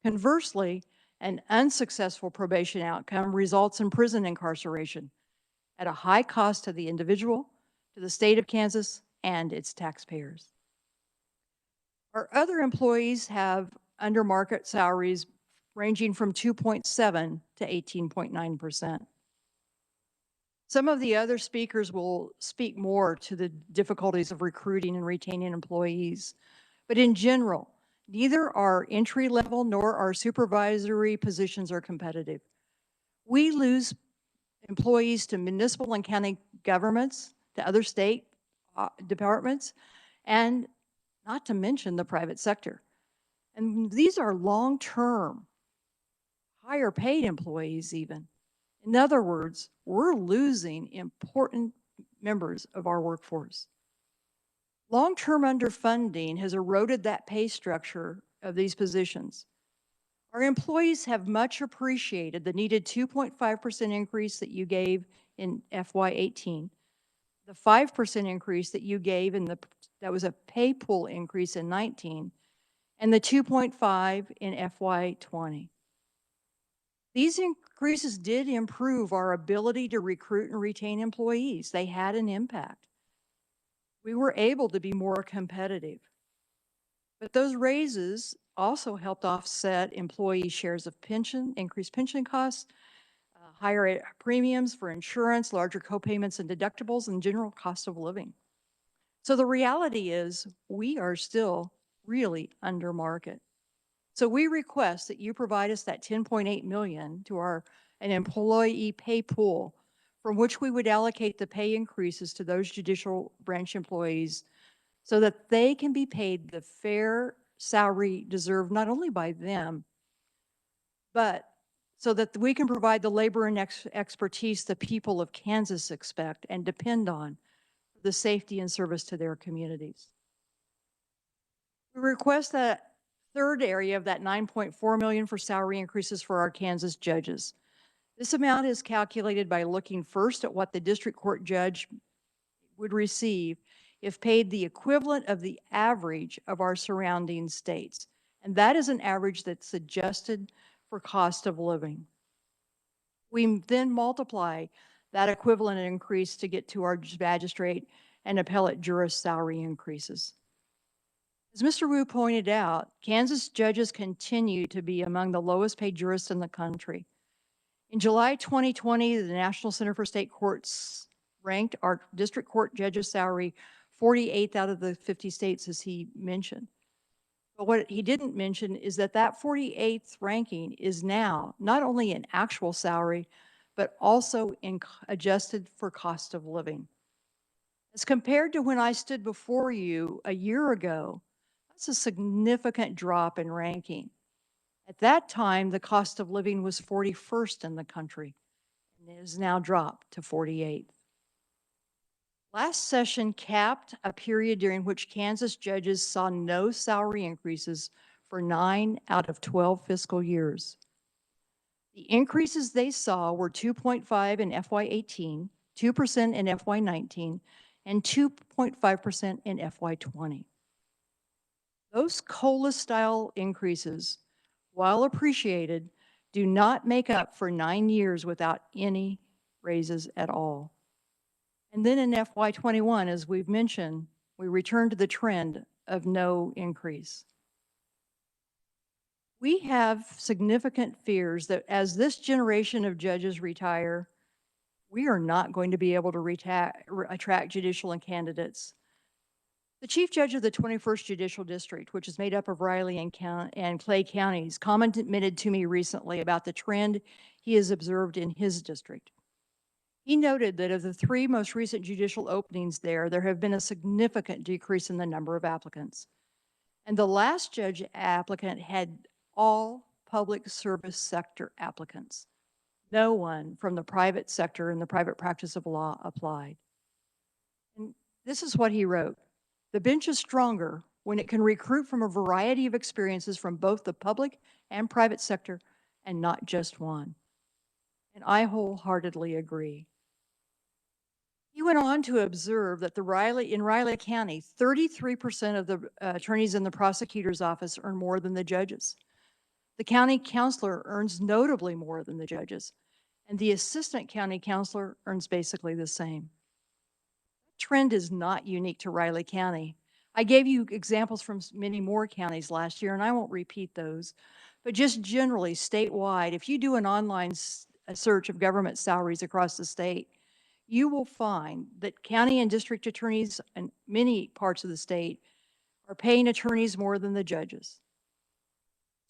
Conversely, an unsuccessful probation outcome results in prison incarceration at a high cost to the individual, to the state of Kansas, and its taxpayers. Our other employees have under market salaries ranging from 2.7 to 18.9%. Some of the other speakers will speak more to the difficulties of recruiting and retaining employees, but in general, neither our entry-level nor our supervisory positions are competitive. We lose employees to municipal and county governments, to other state departments, and not to mention the private sector. And these are long-term, higher paid employees even. In other words, we're losing important members of our workforce. Long-term underfunding has eroded that pay structure of these positions. Our employees have much appreciated the needed 2.5% increase that you gave in FY18, the 5% increase that you gave that was a pay pool increase in 19, and the 2.5 in FY20. These increases did improve our ability to recruit and retain employees. They had an impact. We were able to be more competitive. But those raises also helped offset employee shares of pension, increased pension costs, higher premiums for insurance, larger copayments and deductibles, and general cost of living. So the reality is we are still really under market. So we request that you provide us that 10.8 million to an employee pay pool from which we would allocate the pay increases to those judicial branch employees so that they can be paid the fair salary deserved not only by them, but so that we can provide the labor and expertise the people of Kansas expect and depend on for the safety and service to their communities. We request that third area of that 9.4 million for salary increases for our Kansas judges. This amount is calculated by looking first at what the district court judge would receive if paid the equivalent of the average of our surrounding states. And that is an average that's adjusted for cost of living. We then multiply that equivalent increase to get to our magistrate and appellate jurist salary increases. As Mr. Wu pointed out, Kansas judges continue to be among the lowest paid jurists in the country. In July 2020, the National Center for State Courts ranked our district court judges' salary 48th out of the 50 states, as he mentioned. But what he didn't mention is that that 48th ranking is now not only in actual salary, but also adjusted for cost of living. As compared to when I stood before you a year ago, that's a significant drop in ranking. At that time, the cost of living was 41st in the country, and it has now dropped to 48th. Last session capped a period during which Kansas judges saw no salary increases for 9 out of 12 fiscal years. The increases they saw were 2.5 in FY18, 2% in FY19, and 2.5% in FY20. Those COLA-style increases, while appreciated, do not make up for 9 years without any raises at all. And then in FY21, as we've mentioned, we return to the trend of no increase. We have significant fears that as this generation of judges retire, we are not going to be able to attract judicial candidates. The Chief Judge of the 21st Judicial District, which is made up of Riley and Clay counties, commented to me recently about the trend he has observed in his district. He noted that of the 3 most recent judicial openings there have been a significant decrease in the number of applicants. And the last judge applicant had all public service sector applicants. No one from the private sector and the private practice of law applied. And this is what he wrote. The bench is stronger when it can recruit from a variety of experiences from both the public and private sector and not just one. And I wholeheartedly agree. He went on to observe that in Riley County, 33% of the attorneys in the prosecutor's office earn more than the judges. The county counselor earns notably more than the judges, and the assistant county counselor earns basically the same. That trend is not unique to Riley County. I gave you examples from many more counties last year, and I won't repeat those, but just generally statewide, if you do an online search of government salaries across the state, you will find that county and district attorneys in many parts of the state are paying attorneys more than the judges.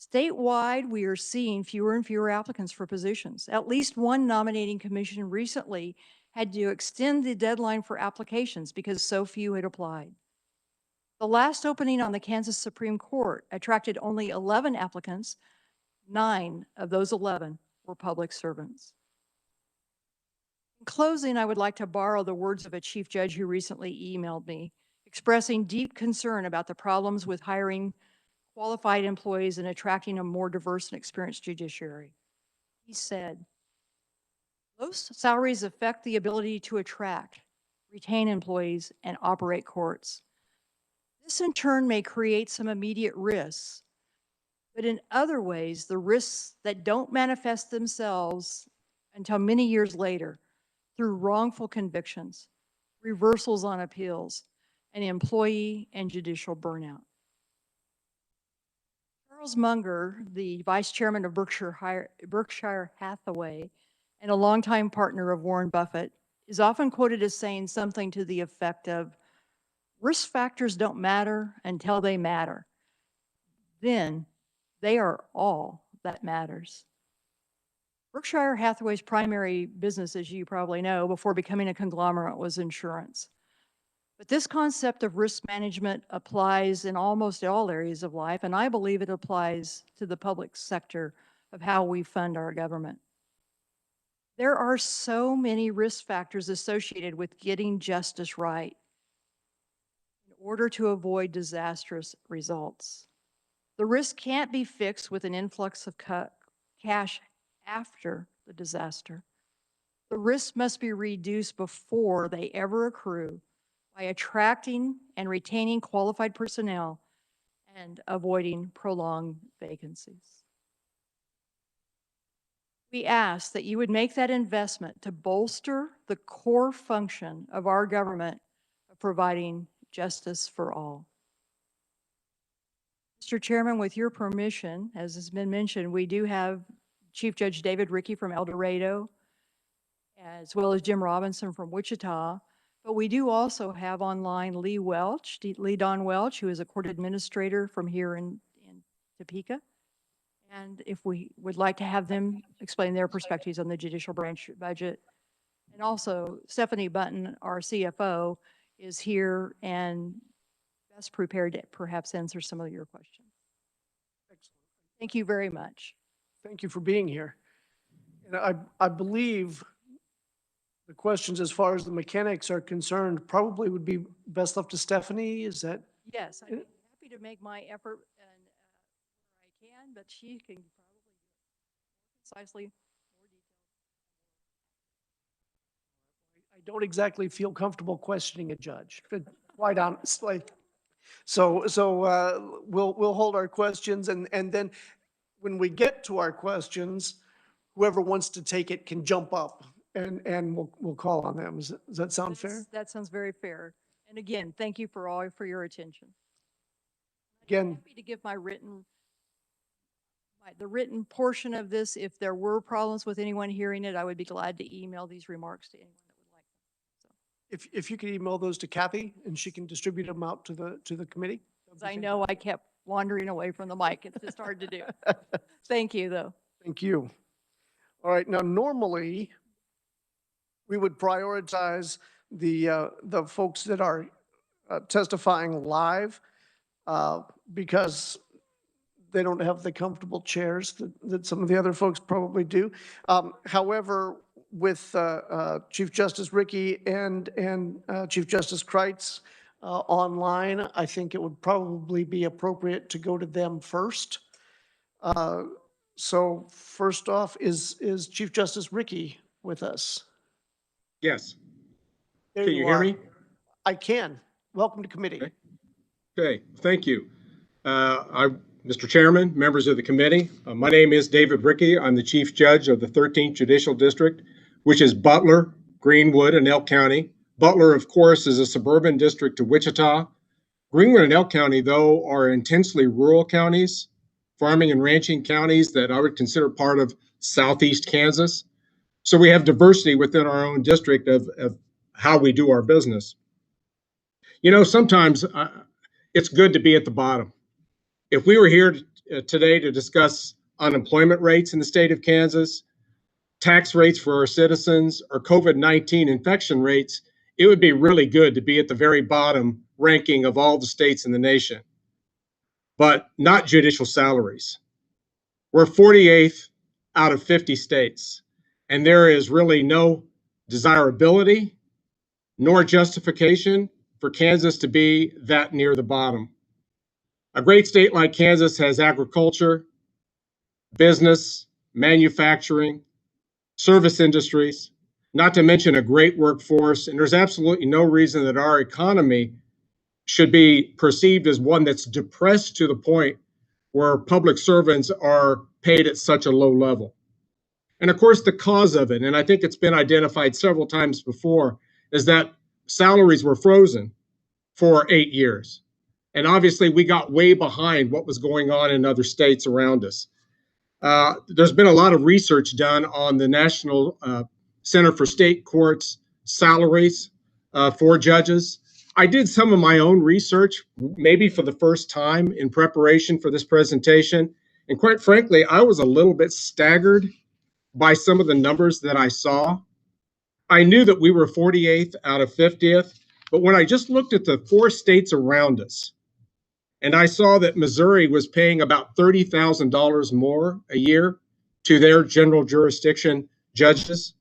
Statewide, we are seeing fewer and fewer applicants for positions. At least one nominating commission recently had to extend the deadline for applications because so few had applied. The last opening on the Kansas Supreme Court attracted only 11 applicants. 9 of those 11 were public servants. In closing, I would like to borrow the words of a chief judge who recently emailed me, expressing deep concern about the problems with hiring qualified employees and attracting a more diverse and experienced judiciary. He said, "Those salaries affect the ability to attract, retain employees, and operate courts. This in turn may create some immediate risks, but in other ways, the risks that don't manifest themselves until many years later through wrongful convictions, reversals on appeals, and employee and judicial burnout." Charles Munger, the vice chairman of Berkshire Hathaway and a longtime partner of Warren Buffett, is often quoted as saying something to the effect of, "Risk factors don't matter until they matter. Then they are all that matters." Berkshire Hathaway's primary business, as you probably know, before becoming a conglomerate, was insurance. But this concept of risk management applies in almost all areas of life, and I believe it applies to the public sector of how we fund our government. There are so many risk factors associated with getting justice right in order to avoid disastrous results. The risk can't be fixed with an influx of cash after the disaster. The risk must be reduced before they ever accrue by attracting and retaining qualified personnel and avoiding prolonged vacancies. We ask that you would make that investment to bolster the core function of our government of providing justice for all. Mr. Chairman, with your permission, as has been mentioned, we do have Chief Judge David Rickey from El Dorado, as well as Jim Robinson from Wichita. But we do also have online Lee Don Welch, who is a court administrator from here in Topeka. And if we would like to have them explain their perspectives on the judicial branch budget. And also Stephanie Button, our CFO, is here and best prepared to perhaps answer some of your questions. Excellent. Thank you very much. Thank you for being here. And I believe the questions as far as the mechanics are concerned probably would be best left to Stephanie. Is that? Yes, I'd be happy to make my effort and where I can, but she can probably do it precisely more detailed. I don't exactly feel comfortable questioning a judge, quite honestly. So we'll hold our questions, and then when we get to our questions, whoever wants to take it can jump up and we'll call on them. Does that sound fair? That sounds very fair. And again, thank you for your attention. Again, I'm happy to give the written portion of this. If there were problems with anyone hearing it, I would be glad to email these remarks to anyone that would like them. So, if you could email those to Kathy and she can distribute them out to the committee. I know I kept wandering away from the mic. It's just hard to do. Thank you, though. Thank you. All right, now normally we would prioritize the folks that are testifying live because they don't have the comfortable chairs that some of the other folks probably do. However, with Chief Justice Rickey and Chief Justice Kreitz online, I think it would probably be appropriate to go to them first. So first off, is Chief Justice Rickey with us? Yes. There Can you hear are. me? I can. Welcome to committee. Okay, thank you. Mr. Chairman, members of the committee, my name is David Rickey. I'm the Chief Judge of the 13th Judicial District, which is Butler, Greenwood, and Elk County. Butler, of course, is a suburban district of Wichita. Greenwood and Elk County, though, are intensely rural counties, farming and ranching counties that I would consider part of southeast Kansas. So we have diversity within our own district of how we do our business. You know, sometimes it's good to be at the bottom. If we were here today to discuss unemployment rates in the state of Kansas, tax rates for our citizens, or COVID-19 infection rates, it would be really good to be at the very bottom ranking of all the states in the nation, but not judicial salaries. We're 48th out of 50 states, and there is really no desirability nor justification for Kansas to be that near the bottom. A great state like Kansas has agriculture, business, manufacturing, service industries, not to mention a great workforce, and there's absolutely no reason that our economy should be perceived as one that's depressed to the point where public servants are paid at such a low level. And of course, the cause of it, and I think it's been identified several times before, is that salaries were frozen for 8 years. And obviously, we got way behind what was going on in other states around us. There's been a lot of research done on the National Center for State Courts salaries for judges. I did some of my own research, maybe for the first time in preparation for this presentation. And quite frankly, I was a little bit staggered by some of the numbers that I saw. I knew that we were 48th out of 50th, but when I just looked at the 4 states around us, and I saw that Missouri was paying about $30,000 more a year to their general jurisdiction judges.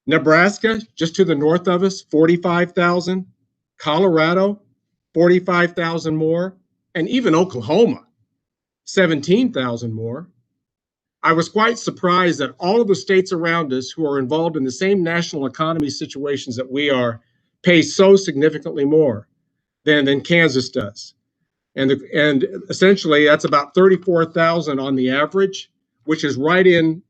Nebraska, just to the north of us, $45,000. Colorado, $45,000 more. And even Oklahoma, $17,000 more. I was quite surprised that all of the states around us who are involved in the same national economy situations that we are pay so significantly more than Kansas does. And essentially, that's about $34,000 on the average, which is right in,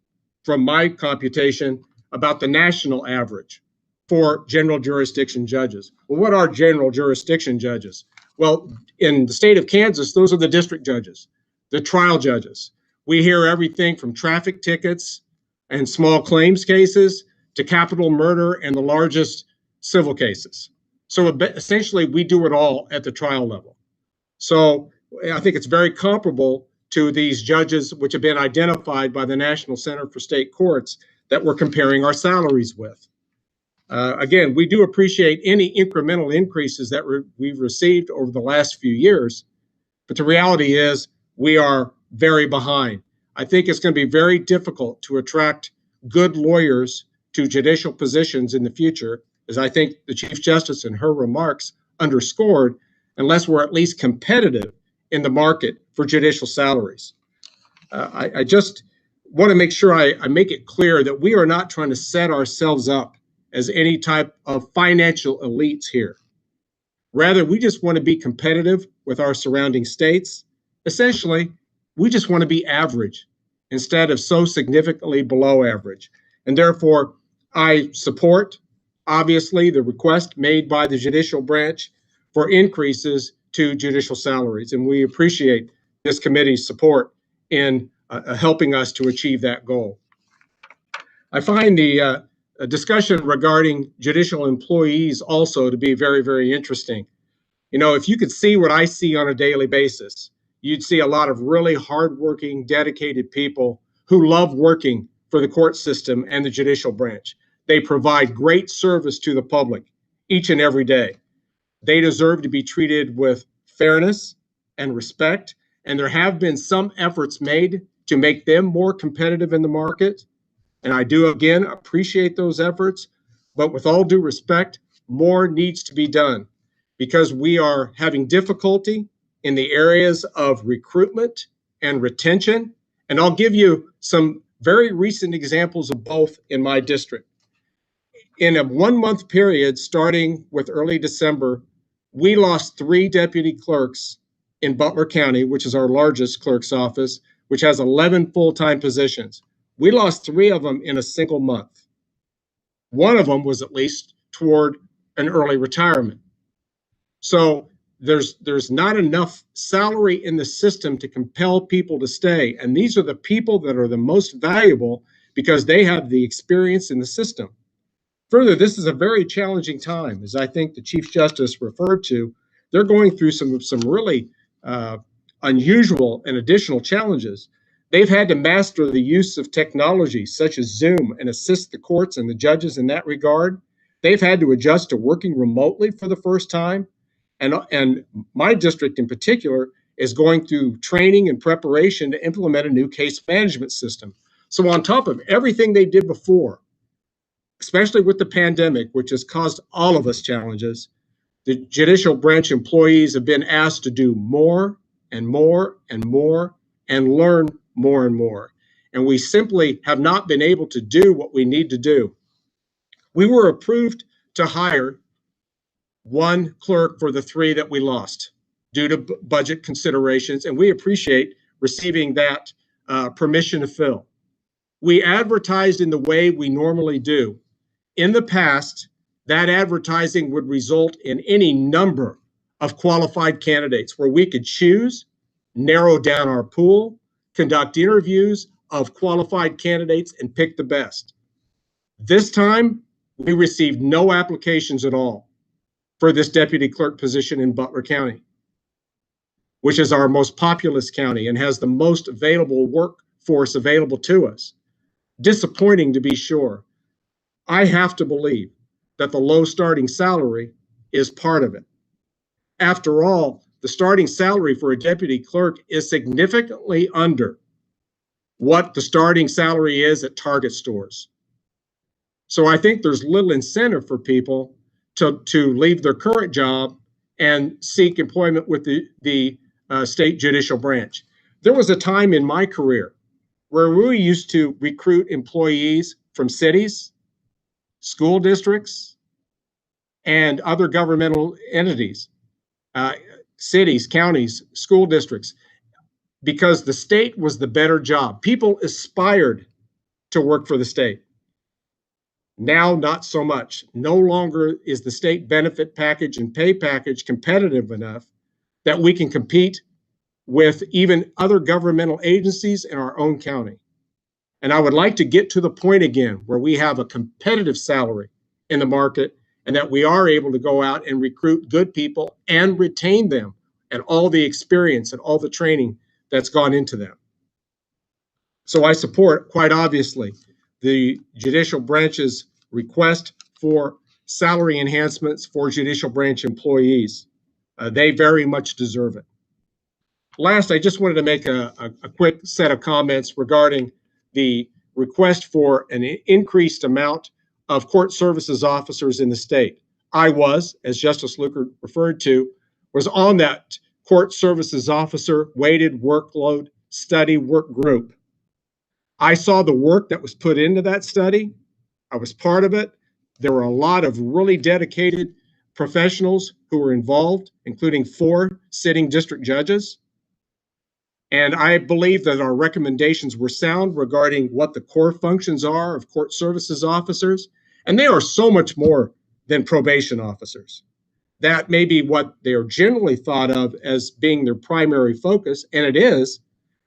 from my computation, about the national average for general jurisdiction judges. Well, what are general jurisdiction judges? Well, in the state of Kansas, those are the district judges, the trial judges. We hear everything from traffic tickets and small claims cases to capital murder and the largest civil cases. So essentially, we do it all at the trial level. So I think it's very comparable to these judges which have been identified by the National Center for State Courts that we're comparing our salaries with. Again, we do appreciate any incremental increases that we've received over the last few years, but the reality is we are very behind. I think it's going to be very difficult to attract good lawyers to judicial positions in the future, as I think the Chief Justice in her remarks underscored, unless we're at least competitive in the market for judicial salaries. I just want to make sure I make it clear that we are not trying to set ourselves up as any type of financial elites here. Rather, we just want to be competitive with our surrounding states. Essentially, we just want to be average instead of so significantly below average. And therefore, I support, obviously, the request made by the judicial branch for increases to judicial salaries. And we appreciate this committee's support in helping us to achieve that goal. I find the discussion regarding judicial employees also to be very, very interesting. You know, if you could see what I see on a daily basis, you'd see a lot of really hardworking, dedicated people who love working for the court system and the judicial branch. They provide great service to the public each and every day. They deserve to be treated with fairness and respect, and there have been some efforts made to make them more competitive in the market. And I do, again, appreciate those efforts, but with all due respect, more needs to be done because we are having difficulty in the areas of recruitment and retention. And I'll give you some very recent examples of both in my district. In a 1-month period, starting with early December, we lost 3 deputy clerks in Butler County, which is our largest clerk's office, which has 11 full-time positions. We lost 3 of them in a single month. One of them was at least toward an early retirement. So there's not enough salary in the system to compel people to stay. And these are the people that are the most valuable because they have the experience in the system. Further, this is a very challenging time, as I think the Chief Justice referred to. They're going through some really unusual and additional challenges. They've had to master the use of technology such as Zoom and assist the courts and the judges in that regard. They've had to adjust to working remotely for the first time. And my district in particular is going through training and preparation to implement a new case management system. So on top of everything they did before, especially with the pandemic, which has caused all of us challenges, the judicial branch employees have been asked to do more and more and more and learn more and more. And we simply have not been able to do what we need to do. We were approved to hire 1 clerk for the 3 that we lost due to budget considerations, and we appreciate receiving that permission to fill. We advertised in the way we normally do. In the past, that advertising would result in any number of qualified candidates where we could choose, narrow down our pool, conduct interviews of qualified candidates, and pick the best. This time, we received no applications at all for this deputy clerk position in Butler County, which is our most populous county and has the most available workforce available to us. Disappointing to be sure. I have to believe that the low starting salary is part of it. After all, the starting salary for a deputy clerk is significantly under what the starting salary is at Target stores. So I think there's little incentive for people to leave their current job and seek employment with the state judicial branch. There was a time in my career where we used to recruit employees from cities, school districts, and other governmental entities, cities, counties, school districts, because the state was the better job. People aspired to work for the state. Now, not so much. No longer is the state benefit package and pay package competitive enough that we can compete with even other governmental agencies in our own county. And I would like to get to the point again where we have a competitive salary in the market and that we are able to go out and recruit good people and retain them and all the experience and all the training that's gone into them. So I support, quite obviously, the judicial branch's request for salary enhancements for judicial branch employees. They very much deserve it. Last, I just wanted to make a quick set of comments regarding the request for an increased amount of court services officers in the state. I was, as Justice Luker referred to, was on that court services officer weighted workload study work group. I saw the work that was put into that study. I was part of it. There were a lot of really dedicated professionals who were involved, including 4 sitting district judges. And I believe that our recommendations were sound regarding what the core functions are of court services officers. And they are so much more than probation officers. That may be what they are generally thought of as being their primary focus, and it is,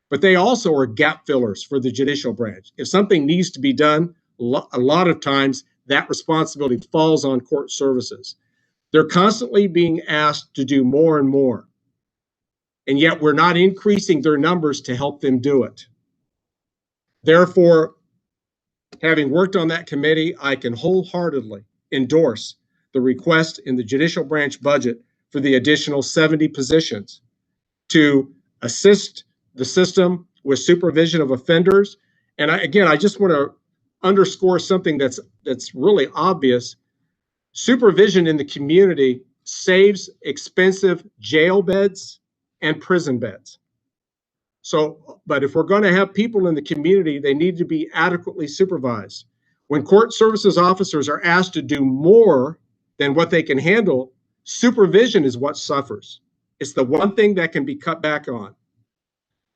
but they also are gap fillers for the judicial branch. If something needs to be done, a lot of times that responsibility falls on court services. They're constantly being asked to do more and more. And yet we're not increasing their numbers to help them do it. Therefore, having worked on that committee, I can wholeheartedly endorse the request in the judicial branch budget for the additional 70 positions to assist the system with supervision of offenders. And I just want to underscore something that's really obvious. Supervision in the community saves expensive jail beds and prison beds. So, but if we're going to have people in the community, they need to be adequately supervised. When court services officers are asked to do more than what they can handle, supervision is what suffers. It's the one thing that can be cut back on.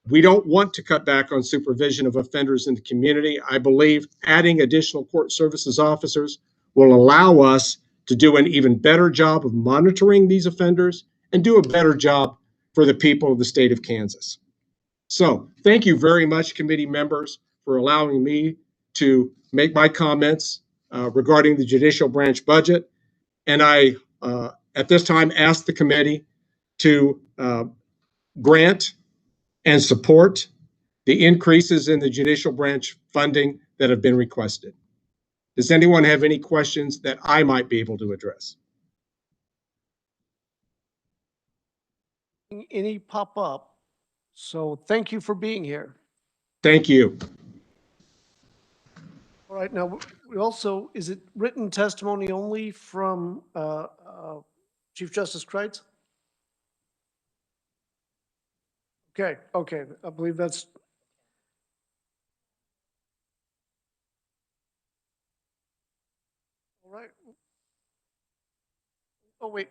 We don't want to cut back on supervision of offenders in the community. I believe adding additional court services officers will allow us to do an even better job of monitoring these offenders and do a better job for the people of the state of Kansas. So thank you very much, committee members, for allowing me to make my comments regarding the judicial branch budget. And I, at this time, ask the committee to grant and support the increases in the judicial branch funding that have been requested. Does anyone have any questions that I might be able to address? Any pop up? So thank you for being here. Thank you. All right, now we also, is it written testimony only from Chief Justice Kreitz? Okay, I believe that's. All right. Oh, wait.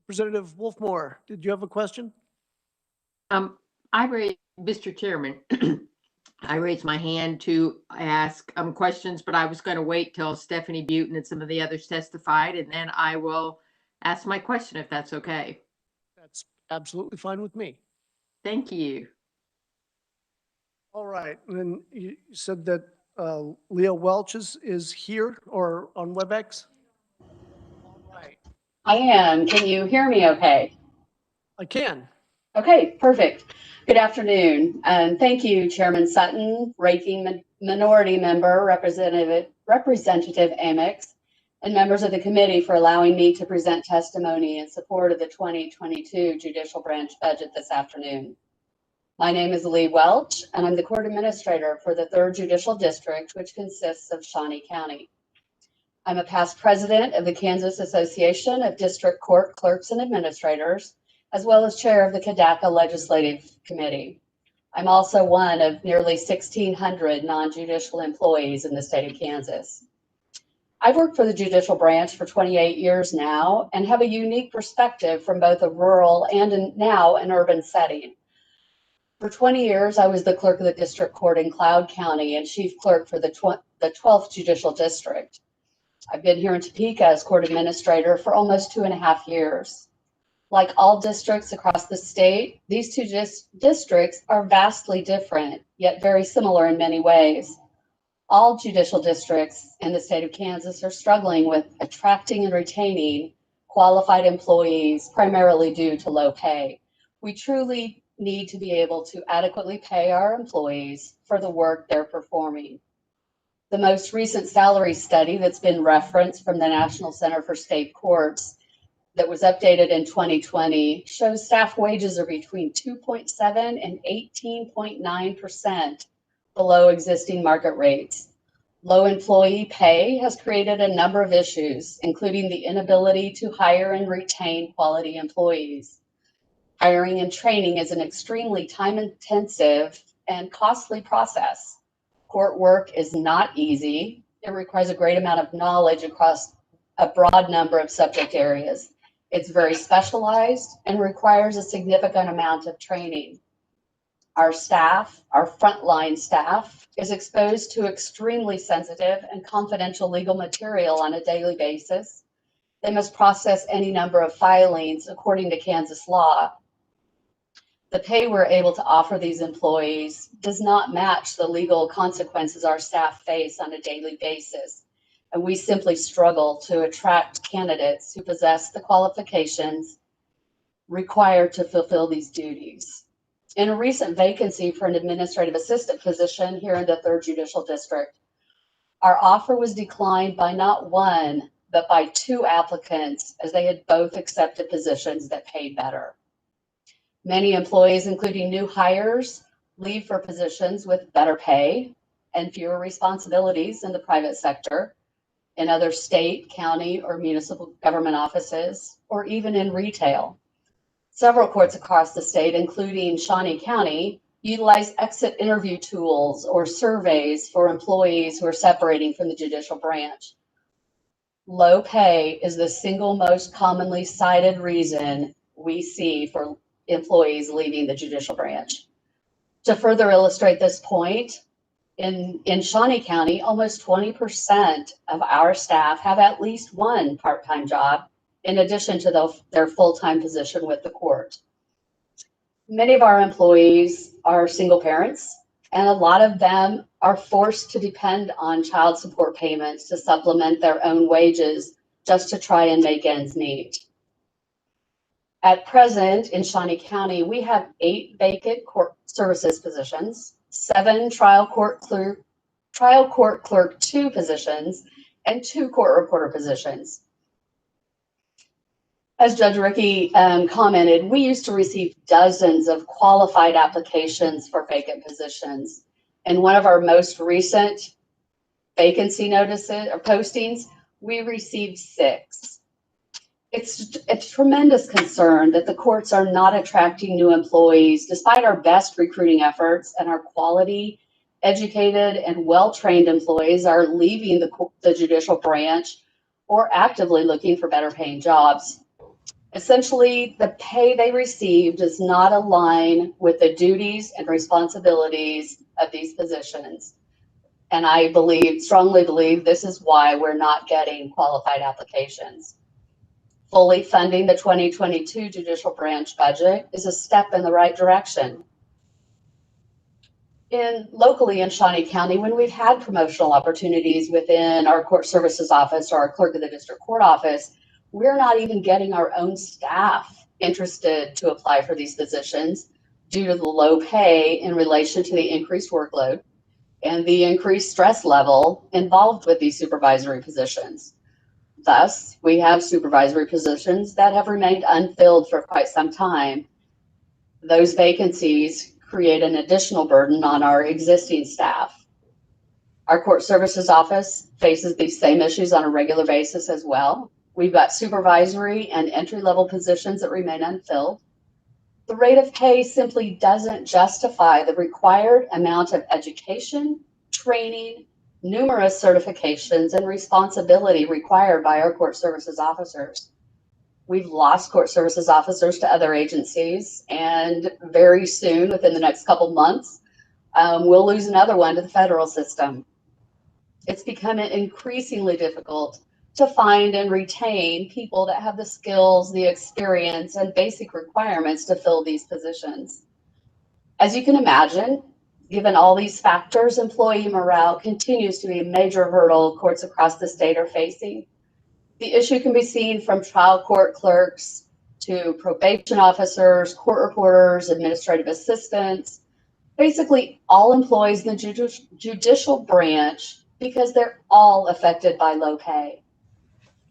Representative Wolfmore, did you have a question? Mr. Chairman, I raised my hand to ask questions, but I was going to wait till Stephanie Butin and some of the others testified, and then I will ask my question if that's okay. That's absolutely fine with me. Thank you. All right, and then you said that Leah Welch is here or on WebEx? All right. I am. Can you hear me okay? I can. Okay, perfect. Good afternoon. And thank you, Chairman Sutton, Ranking Minority Member, Representative Amix, and members of the committee for allowing me to present testimony in support of the 2022 Judicial Branch budget this afternoon. My name is Lee Welch, and I'm the court administrator for the 3rd Judicial District, which consists of Shawnee County. I'm a past president of the Kansas Association of District Court Clerks and Administrators, as well as chair of the KDACA Legislative Committee. I'm also one of nearly 1,600 non-judicial employees in the state of Kansas. I've worked for the judicial branch for 28 years now and have a unique perspective from both a rural and now an urban setting. For 20 years, I was the clerk of the district court in Cloud County and chief clerk for the 12th Judicial District. I've been here in Topeka as court administrator for almost 2.5 years. Like all districts across the state, these two districts are vastly different, yet very similar in many ways. All judicial districts in the state of Kansas are struggling with attracting and retaining qualified employees, primarily due to low pay. We truly need to be able to adequately pay our employees for the work they're performing. The most recent salary study that's been referenced from the National Center for State Courts that was updated in 2020 shows staff wages are between 2.7 and 18.9% below existing market rates. Low employee pay has created a number of issues, including the inability to hire and retain quality employees. Hiring and training is an extremely time-intensive and costly process. Court work is not easy. It requires a great amount of knowledge across a broad number of subject areas. It's very specialized and requires a significant amount of training. Our staff, our frontline staff, is exposed to extremely sensitive and confidential legal material on a daily basis. They must process any number of filings according to Kansas law. The pay we're able to offer these employees does not match the legal consequences our staff face on a daily basis. And we simply struggle to attract candidates who possess the qualifications required to fulfill these duties. In a recent vacancy for an administrative assistant position here in the 3rd Judicial District, our offer was declined by not one, but by 2 applicants, as they had both accepted positions that paid better. Many employees, including new hires, leave for positions with better pay and fewer responsibilities in the private sector, in other state, county, or municipal government offices, or even in retail. Several courts across the state, including Shawnee County, utilize exit interview tools or surveys for employees who are separating from the judicial branch. Low pay is the single most commonly cited reason we see for employees leaving the judicial branch. To further illustrate this point, in Shawnee County, almost 20% of our staff have at least one part-time job in addition to their full-time position with the court. Many of our employees are single parents, and a lot of them are forced to depend on child support payments to supplement their own wages just to try and make ends meet. At present, in Shawnee County, we have 8 vacant court services positions, 7 trial court clerk 2 positions, and 2 court reporter positions. As Judge Rickey commented, we used to receive dozens of qualified applications for vacant positions. In one of our most recent vacancy notices or postings, we received 6. It's a tremendous concern that the courts are not attracting new employees despite our best recruiting efforts, and our quality, educated, and well-trained employees are leaving the judicial branch or actively looking for better paying jobs. Essentially, the pay they receive does not align with the duties and responsibilities of these positions. And I strongly believe this is why we're not getting qualified applications. Fully funding the 2022 judicial branch budget is a step in the right direction. Locally in Shawnee County, when we've had promotional opportunities within our court services office or our clerk of the district court office, we're not even getting our own staff interested to apply for these positions due to the low pay in relation to the increased workload and the increased stress level involved with these supervisory positions. Thus, we have supervisory positions that have remained unfilled for quite some time. Those vacancies create an additional burden on our existing staff. Our court services office faces these same issues on a regular basis as well. We've got supervisory and entry-level positions that remain unfilled. The rate of pay simply doesn't justify the required amount of education, training, numerous certifications, and responsibility required by our court services officers. We've lost court services officers to other agencies, and very soon, within the next couple months, we'll lose another one to the federal system. It's become increasingly difficult to find and retain people that have the skills, the experience, and basic requirements to fill these positions. As you can imagine, given all these factors, employee morale continues to be a major hurdle courts across the state are facing. The issue can be seen from trial court clerks to probation officers, court reporters, administrative assistants, basically all employees in the judicial branch, because they're all affected by low pay.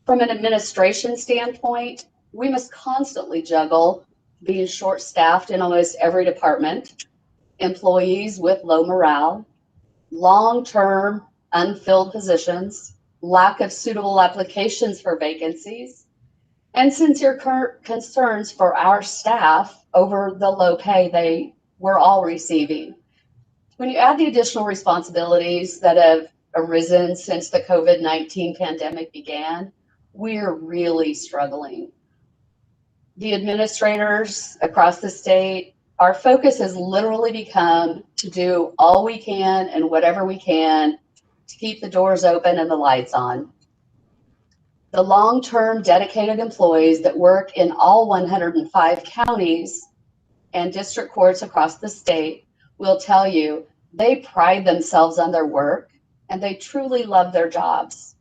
From an administration standpoint, we must constantly juggle being short-staffed in almost every department, employees with low morale, long-term unfilled positions, lack of suitable applications for vacancies, and sincere concerns for our staff over the low pay we're all receiving. When you add the additional responsibilities that have arisen since the COVID-19 pandemic began, we're really struggling. The administrators across the state, our focus has literally become to do all we can and whatever we can to keep the doors open and the lights on. The long-term dedicated employees that work in all 105 counties and district courts across the state will tell you they pride themselves on their work and they truly love their jobs.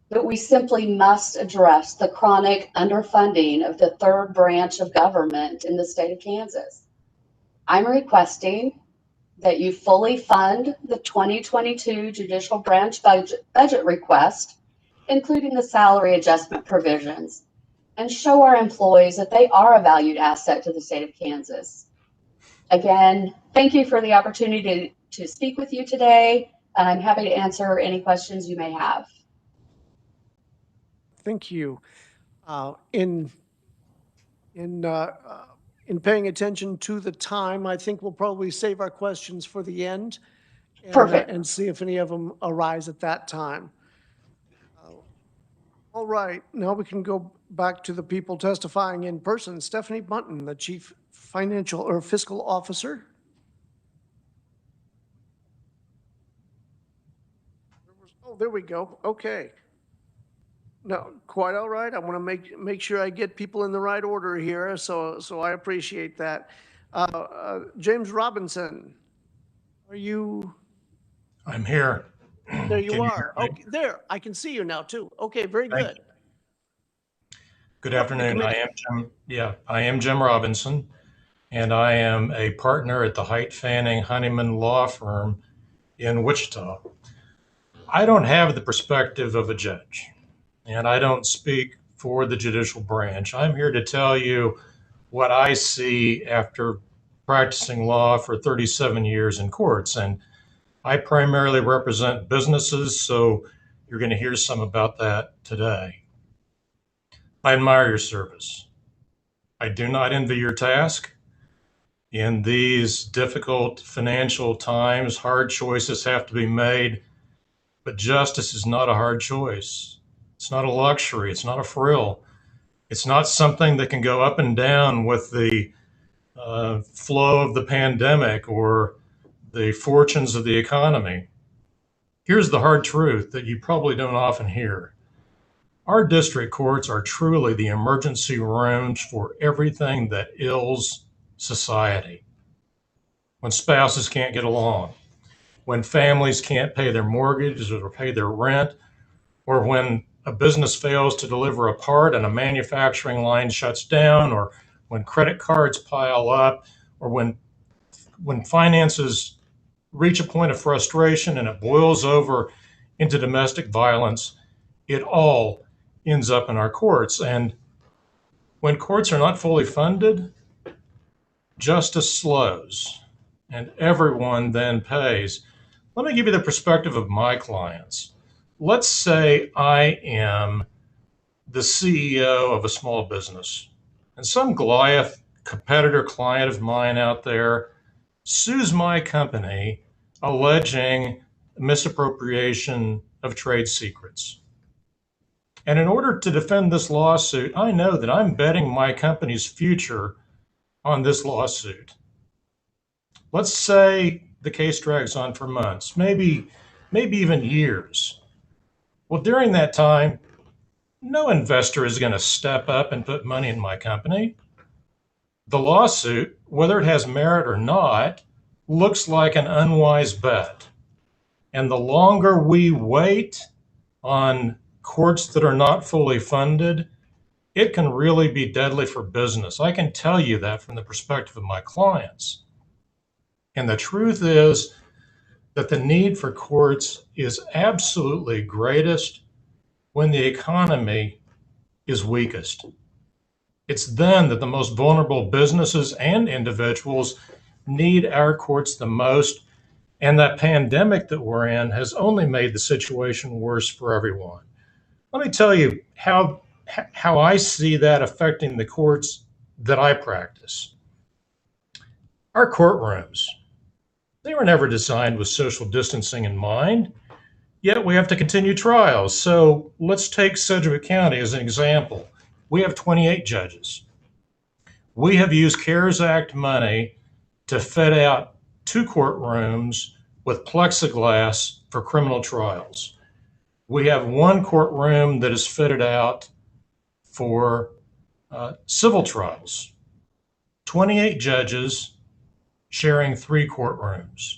But we simply must address the chronic underfunding of the third branch of government in the state of Kansas. I'm requesting that you fully fund the 2022 judicial branch budget request, including the salary adjustment provisions, and show our employees that they are a valued asset to the state of Kansas. Again, thank you for the opportunity to speak with you today, and I'm happy to answer any questions you may have. Thank you. In paying attention to the time, I think we'll probably save our questions for the end. Perfect. And see if any of them arise at that time. All right, now we can go back to the people testifying in person. Stephanie Bunton, the Chief Financial or Fiscal Officer. Oh, there we go. Okay. No, quite all right. I want to make sure I get people in the right order here, so I appreciate that. James Robinson, are you? I'm here. There you are. Okay, there. I can see you now too. Okay, very good. Good afternoon. I am Jim Robinson, and I am a partner at the Height Fanning Honeyman Law Firm in Wichita. I don't have the perspective of a judge, and I don't speak for the judicial branch. I'm here to tell you what I see after practicing law for 37 years in courts. And I primarily represent businesses, so you're going to hear some about that today. I admire your service. I do not envy your task. In these difficult financial times, hard choices have to be made, but justice is not a hard choice. It's not a luxury. It's not a frill. It's not something that can go up and down with the flow of the pandemic or the fortunes of the economy. Here's the hard truth that you probably don't often hear. Our district courts are truly the emergency rooms for everything that ills society. When spouses can't get along, when families can't pay their mortgages or pay their rent, or when a business fails to deliver a part and a manufacturing line shuts down, or when credit cards pile up, or when finances reach a point of frustration and it boils over into domestic violence, it all ends up in our courts. And when courts are not fully funded, justice slows and everyone then pays. Let me give you the perspective of my clients. Let's say I am the CEO of a small business, and some Goliath competitor client of mine out there sues my company alleging misappropriation of trade secrets. And in order to defend this lawsuit, I know that I'm betting my company's future on this lawsuit. Let's say the case drags on for months, maybe even years. Well, during that time, No investor is going to step up and put money in my company. The lawsuit, whether it has merit or not, looks like an unwise bet. And the longer we wait on courts that are not fully funded, it can really be deadly for business. I can tell you that from the perspective of my clients. And the truth is that the need for courts is absolutely greatest when the economy is weakest. It's then that the most vulnerable businesses and individuals need our courts the most. And that pandemic that we're in has only made the situation worse for everyone. Let me tell you how I see that affecting the courts that I practice. Our courtrooms, they were never designed with social distancing in mind, yet we have to continue trials. So let's take Sedgwick County as an example. We have 28 judges. We have used CARES Act money to fit out 2 courtrooms with plexiglass for criminal trials. We have 1 courtroom that is fitted out for civil trials. 28 judges sharing 3 courtrooms.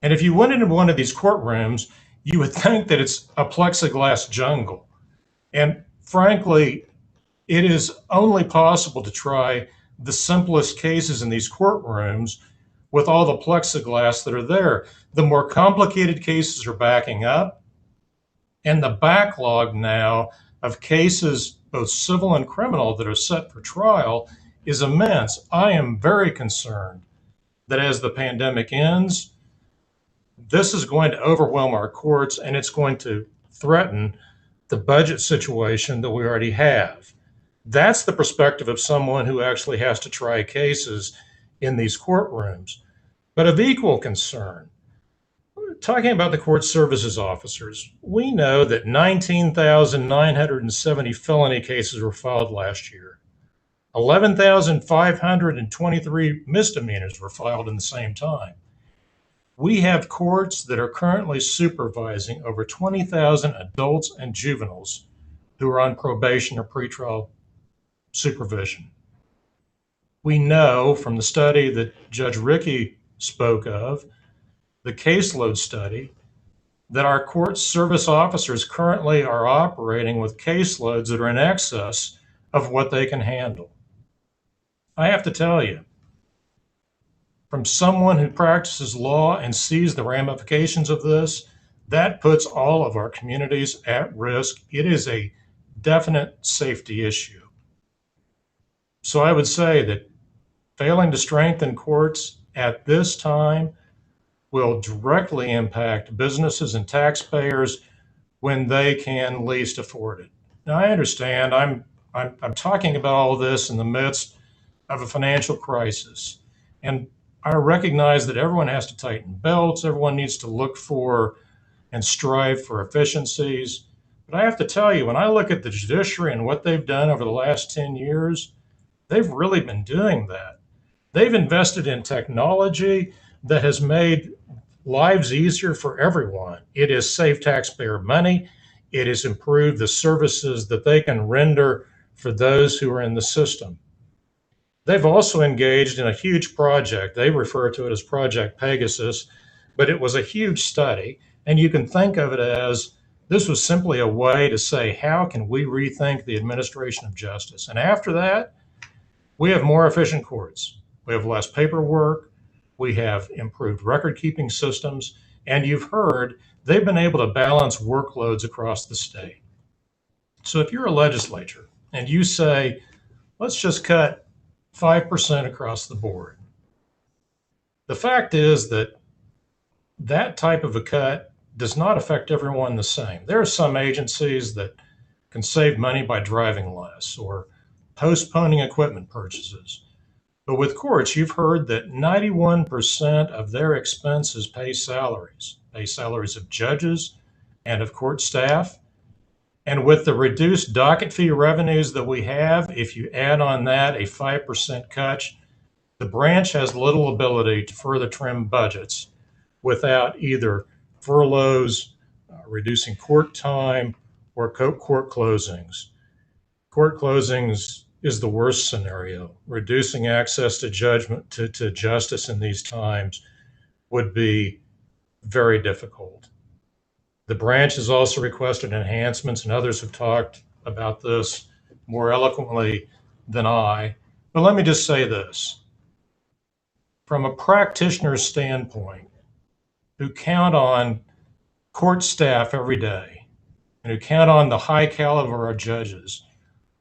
And if you went into one of these courtrooms, you would think that it's a plexiglass jungle. And frankly, it is only possible to try the simplest cases in these courtrooms with all the plexiglass that are there. The more complicated cases are backing up, and the backlog now of cases, both civil and criminal, that are set for trial is immense. I am very concerned that as the pandemic ends, this is going to overwhelm our courts and it's going to threaten the budget situation that we already have. That's the perspective of someone who actually has to try cases in these courtrooms. But of equal concern, talking about the court services officers, we know that 19,970 felony cases were filed last year. 11,523 misdemeanors were filed in the same time. We have courts that are currently supervising over 20,000 adults and juveniles who are on probation or pretrial supervision. We know from the study that Judge Rickey spoke of, the caseload study, that our court service officers currently are operating with caseloads that are in excess of what they can handle. I have to tell you, from someone who practices law and sees the ramifications of this, that puts all of our communities at risk. It is a definite safety issue. So I would say that failing to strengthen courts at this time will directly impact businesses and taxpayers when they can least afford it. Now, I understand I'm talking about all this in the midst of a financial crisis. And I recognize that everyone has to tighten belts, everyone needs to look for and strive for efficiencies. But I have to tell you, when I look at the judiciary and what they've done over the last 10 years, they've really been doing that. They've invested in technology that has made lives easier for everyone. It has saved taxpayer money. It has improved the services that they can render for those who are in the system. They've also engaged in a huge project. They refer to it as Project Pegasus, but it was a huge study. And you can think of it as this was simply a way to say, how can we rethink the administration of justice? And after that, we have more efficient courts. We have less paperwork. We have improved record-keeping systems. And you've heard they've been able to balance workloads across the state. So if you're a legislature and you say, let's just cut 5% across the board, the fact is that that type of a cut does not affect everyone the same. There are some agencies that can save money by driving less or postponing equipment purchases. But with courts, you've heard that 91% of their expenses pay salaries of judges and of court staff. And with the reduced docket fee revenues that we have, if you add on that a 5% cut, the branch has little ability to further trim budgets without either furloughs, reducing court time, or court closings. Court closings is the worst scenario. Reducing access to to justice in these times would be very difficult. The branch has also requested enhancements, and others have talked about this more eloquently than I. But let me just say this. From a practitioner's standpoint, who count on court staff every day and who count on the high caliber of judges,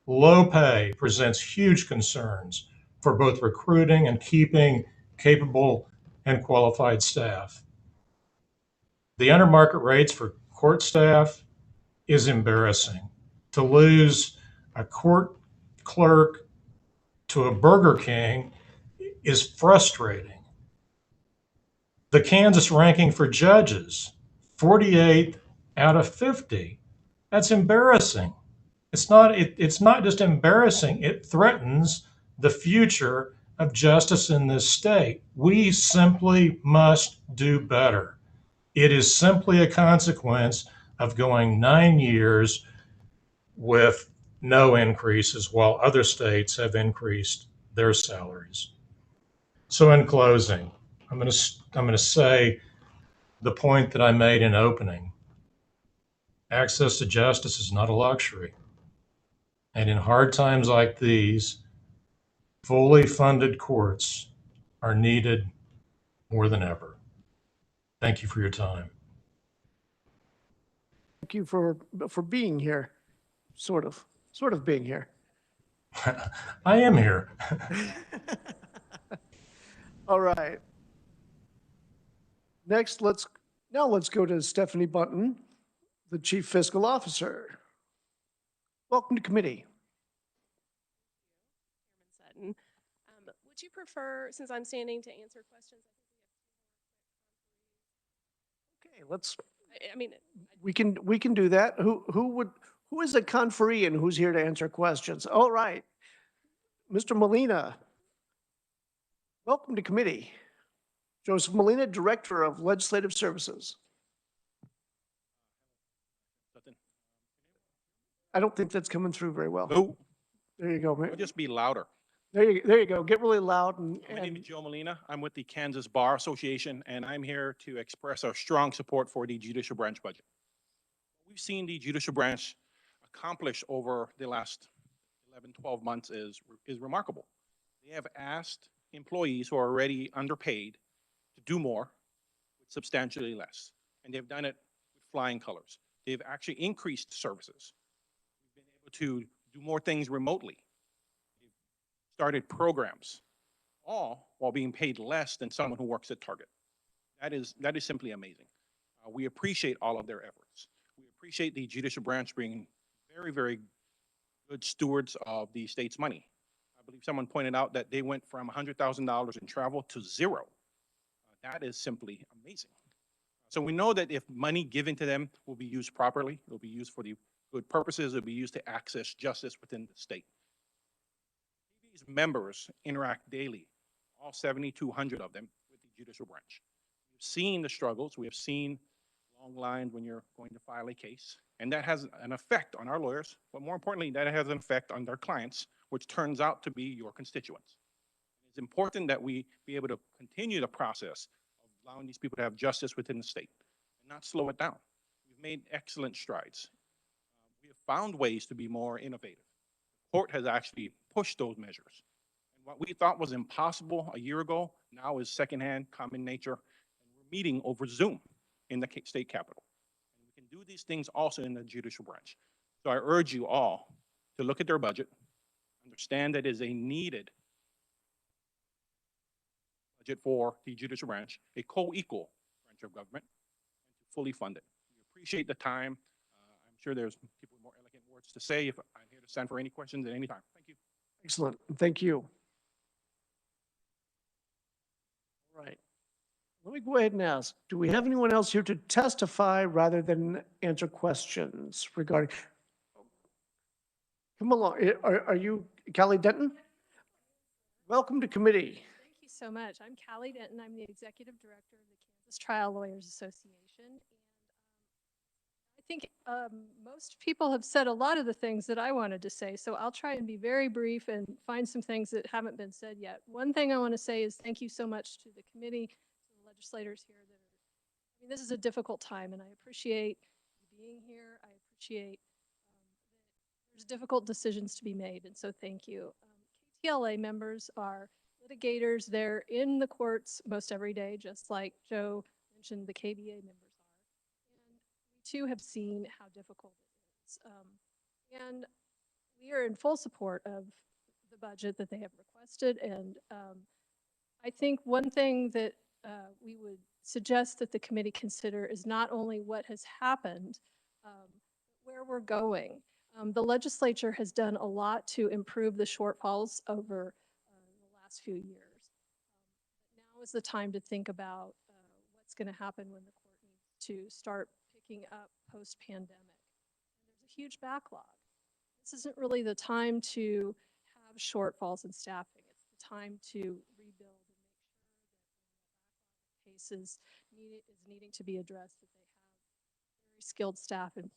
low pay presents huge concerns for both recruiting and keeping capable and qualified staff. The under market rates for court staff is embarrassing. To lose a court clerk to a Burger King is frustrating. The Kansas ranking for judges, 48 out of 50. That's embarrassing. It's not just embarrassing, it threatens the future of justice in this state. We simply must do better. It is simply a consequence of going 9 years with no increases while other states have increased their salaries. So in closing, I'm going to say the point that I made in opening. Access to justice is not a luxury. And in hard times like these, fully funded courts are needed more than ever. Thank you for your time. Thank you for being here, sort of being here. I am here. All right. Next, let's go to Stephanie Bunton, the Chief Fiscal Officer. Welcome to committee. Chairman Sutton. Would you prefer, since I'm standing, to answer questions? Okay, let's. I mean, we can do that. Who is a conferee and who's here to answer questions? All right, Mr. Molina. Welcome to committee. Joseph Molina, Director of Legislative Services. I don't think that's coming through very well. Oh, there you go. I'll just be louder. There you go. Get really loud. My name is Joe Molina. I'm with the Kansas Bar Association, and I'm here to express our strong support for the judicial branch budget. We've seen the judicial branch accomplish over the last 11, 12 months is remarkable. They have asked employees who are already underpaid to do more with substantially less, and they've done it with flying colors. They've actually increased services. We've been able to do more things remotely. They've started programs, all while being paid less than someone who works at Target. That is simply amazing. We appreciate all of their efforts. We appreciate the judicial branch being very, very good stewards of the state's money. I believe someone pointed out that they went from $100,000 in travel to zero. That is simply amazing. So we know that if money given to them will be used properly, it will be used for the good purposes, it will be used to access justice within the state. These members interact daily, all 7,200 of them, with the judicial branch. We've seen the struggles, we have seen long lines when you're going to file a case, and that has an effect on our lawyers, but more importantly, that has an effect on their clients, which turns out to be your constituents. It's important that we be able to continue the process of allowing these people to have justice within the state and not slow it down. We've made excellent strides. We have found ways to be more innovative. The court has actually pushed those measures. And what we thought was impossible a year ago now is secondhand, common nature, and we're meeting over Zoom in the state capitol. And we can do these things also in the judicial branch. So I urge you all to look at their budget, understand that it is a needed budget for the judicial branch, a co-equal branch of government, and to fully fund it. We appreciate the time. I'm sure there's people with more elegant words to say. If I'm here to stand for any questions at any time. Thank you. Excellent. Thank you. All right. Let me go ahead and ask, do we have anyone else here to testify rather than answer questions regarding? Come along. Are you Callie Denton? Welcome to committee. thank you so much. I'm Callie Denton. I'm the Executive Director of the Kansas Trial Lawyers Association. And I think most people have said a lot of the things that I wanted to say, so I'll try and be very brief and find some things that haven't been said yet. One thing I want to say is thank you so much to the committee, to the legislators here that are, I mean, this is a difficult time, and I appreciate you being here. I appreciate that there's difficult decisions to be made, and so thank you. KTLA members are litigators. They're in the courts most every day, just like Joe mentioned the KBA members too have seen how difficult it is. And we are in full support of the budget that they have requested. And I think one thing that we would suggest that the committee consider is not only what has happened, but where we're going. The legislature has done a lot to improve the shortfalls over the last few years. Now is the time to think about what's going to happen when the court needs to start picking up post-pandemic. There's a huge backlog. This isn't really the time to have shortfalls in staffing. It's the time to rebuild and make sure that when the backlog of cases is needing to be addressed, that they have very skilled staff in place.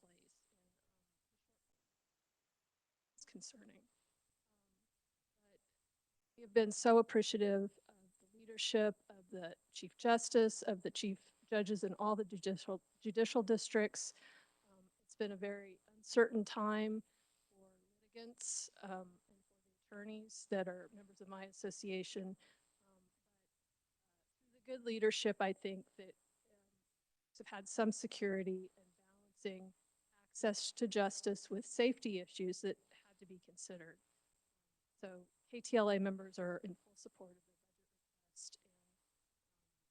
And it's concerning. But we have been so appreciative of the leadership of the Chief Justice, of the Chief Judges in all the judicial districts. It's been a very uncertain time for litigants and for the attorneys that are members of my association. But through the good leadership, I think that have had some security and balancing access to justice with safety issues that had to be considered. So KTLA members are in full support of the budget request, and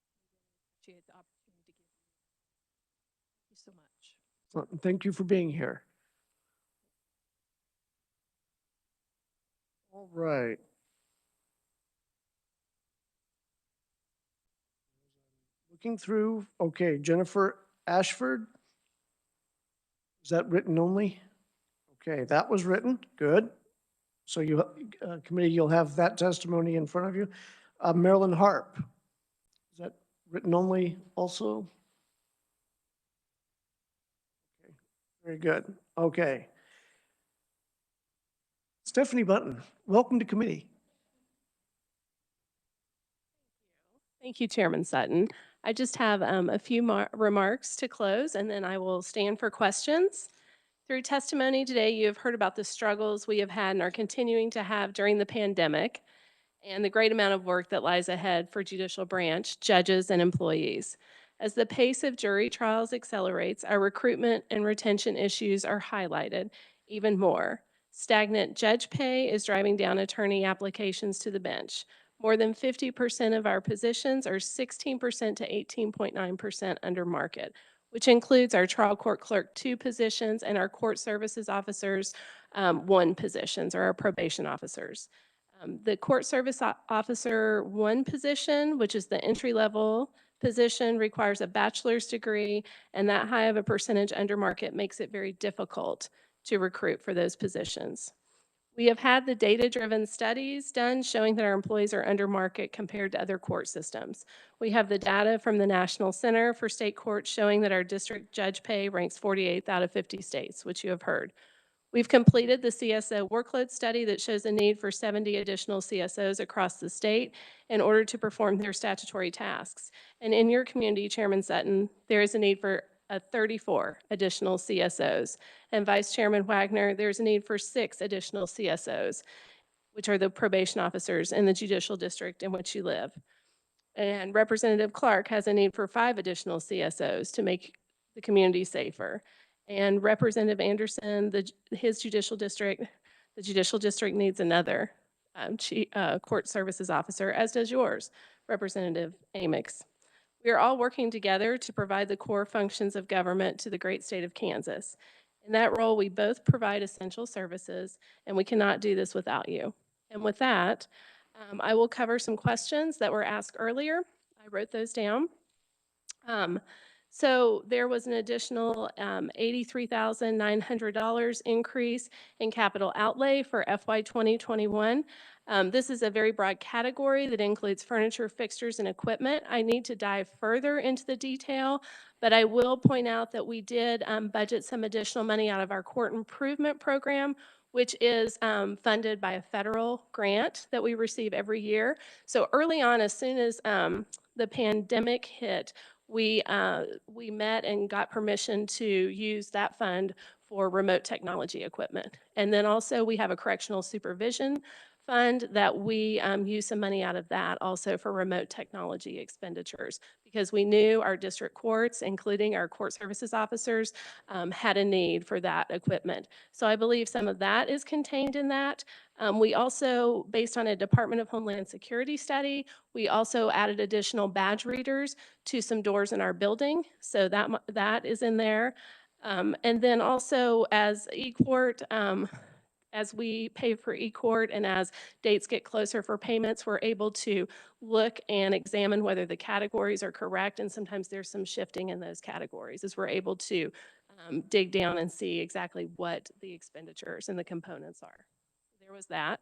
we really appreciate the opportunity to give you. Thank you so much. Thank you for being here. All right. Looking through, okay, Jennifer Ashford. Is that written only? Okay, that was written, good. So you, committee, you'll have that testimony in front of you. Marilyn Harp, is that written only also? Okay, very good, okay. Stephanie Button, welcome to committee. Thank you, Chairman Sutton. I just have a few remarks to close, and then I will stand for questions. Through testimony today, you have heard about the struggles we have had and are continuing to have during the pandemic, and the great amount of work that lies ahead for judicial branch, judges, and employees. As the pace of jury trials accelerates, our recruitment and retention issues are highlighted even more. Stagnant judge pay is driving down attorney applications to the bench. More than 50% of our positions are 16% to 18.9% under market, which includes our trial court clerk 2 positions and our court services officers 1 positions, or our probation officers. The court service officer 1 position, which is the entry-level position, requires a bachelor's degree, and that high of a percentage under market makes it very difficult to recruit for those positions. We have had the data-driven studies done showing that our employees are under market compared to other court systems. We have the data from the National Center for State Courts showing that our district judge pay ranks 48th out of 50 states, which you have heard. We've completed the CSO workload study that shows a need for 70 additional CSOs across the state in order to perform their statutory tasks. And in your community, Chairman Sutton, there is a need for 34 additional CSOs. And Vice Chairman Wagner, there's a need for 6 additional CSOs, which are the probation officers in the judicial district in which you live. And Representative Clark has a need for 5 additional CSOs to make the community safer. And Representative Anderson, his judicial district, the judicial district needs another court services officer, as does yours, Representative Amix. We are all working together to provide the core functions of government to the great state of Kansas. In that role, we both provide essential services, and we cannot do this without you. And with that, I will cover some questions that were asked earlier. I wrote those down. So there was an additional $83,900 increase in capital outlay for FY 2021. This is a very broad category that includes furniture, fixtures, and equipment. I need to dive further into the detail, But I will point out that we did budget some additional money out of our court improvement program, which is funded by a federal grant that we receive every year. So early on, as soon as the pandemic hit, we met and got permission to use that fund for remote technology equipment. And then also we have a correctional supervision fund that we use some money out of that also for remote technology expenditures, because we knew our district courts, including our court services officers, had a need for that equipment. So I believe some of that is contained in that. We also, based on a Department of Homeland Security study, we also added additional badge readers to some doors in our building. So that is in there. And then also as eCourt, as we pay for eCourt and as dates get closer for payments, we're able to look and examine whether the categories are correct. And sometimes there's some shifting in those categories as we're able to dig down and see exactly what the expenditures and the components are. There was that.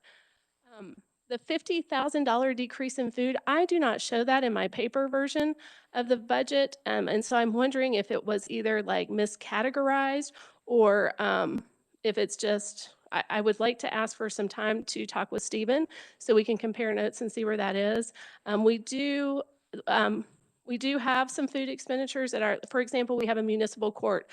The $50,000 decrease in food, I do not show that in my paper version of the budget. And so I'm wondering if it was either like miscategorized or if it's just, I would like to ask for some time to talk with Stephen so we can compare notes and see where that is. We do have some food expenditures at our, for example, we have a municipal court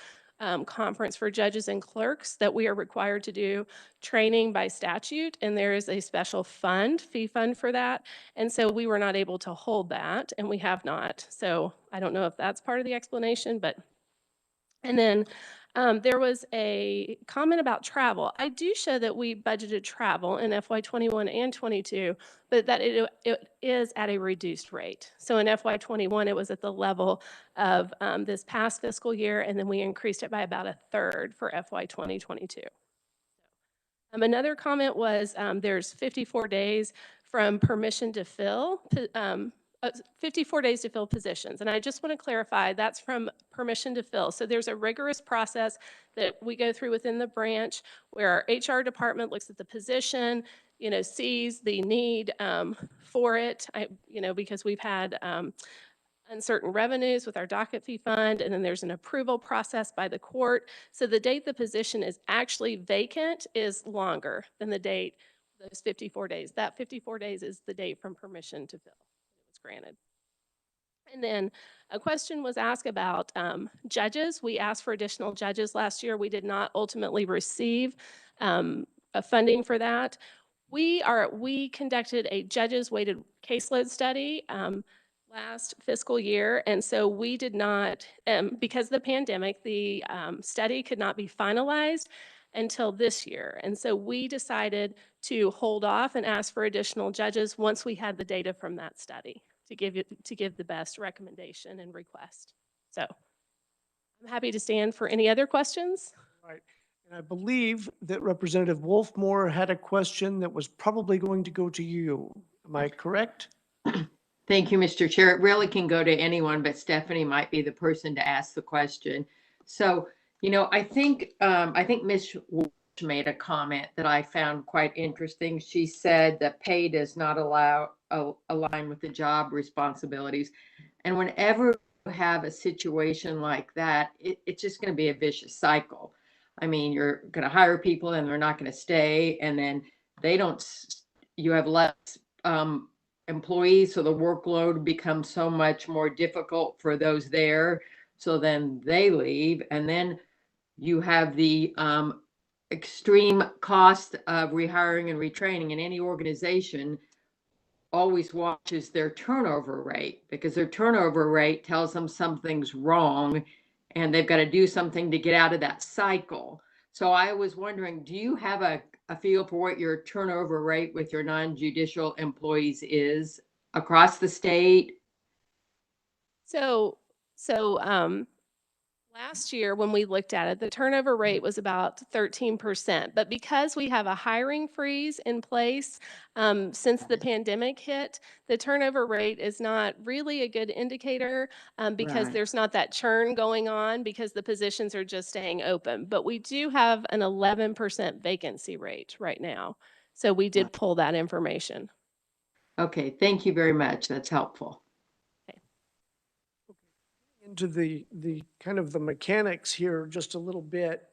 conference for judges and clerks that we are required to do training by statute, and there is a special fund, fee fund for that. And so we were not able to hold that, and we have not. So I don't know if that's part of the explanation, but, and then there was a comment about travel. I do show that we budgeted travel in FY21 and 22, but that it is at a reduced rate. So in FY21, it was at the level of this past fiscal year, and then we increased it by about a third for FY 2022. Another comment was there's 54 days from permission to fill, 54 days to fill positions. And I just want to clarify, that's from permission to fill. So there's a rigorous process that we go through within the branch where our HR department looks at the position, you know, sees the need for it, you know, because we've had uncertain revenues with our docket fee fund, and then there's an approval process by the court. So the date the position is actually vacant is longer than the date, those 54 days. That 54 days is the date from permission to fill. It was granted. And then a question was asked about judges. We asked for additional judges last year. We did not ultimately receive a funding for that. We conducted a judges weighted caseload study last fiscal year, and so we did not, because of the pandemic, the study could not be finalized until this year. And so we decided to hold off and ask for additional judges once we had the data from that study to give the best recommendation and request. So I'm happy to stand for any other questions. Right. And I believe that Representative Wolfmore had a question that was probably going to go to you. Am I correct? Thank you, Mr. Chair. It really can go to anyone, but Stephanie might be the person to ask the question. So, you know, I think Ms. Walsh made a comment that I found quite interesting. She said that pay does not align with the job responsibilities. And whenever you have a situation like that, it's just going to be a vicious cycle. I mean, you're going to hire people and they're not going to stay, and then you have less employees, so the workload becomes so much more difficult for those there. So then they leave, and then you have the extreme cost of rehiring and retraining. And any organization always watches their turnover rate, because their turnover rate tells them something's wrong and they've got to do something to get out of that cycle. So I was wondering, do you have a feel for what your turnover rate with your non-judicial employees is across the state? So last year when we looked at it, the turnover rate was about 13%. But because we have a hiring freeze in place since the pandemic hit, the turnover rate is not really a good indicator because Right. there's not that churn going on because the positions are just staying open. But we do have an 11% vacancy rate right now. So we did pull that information. Okay, thank you very much. That's helpful. into the kind of the mechanics here just a little bit.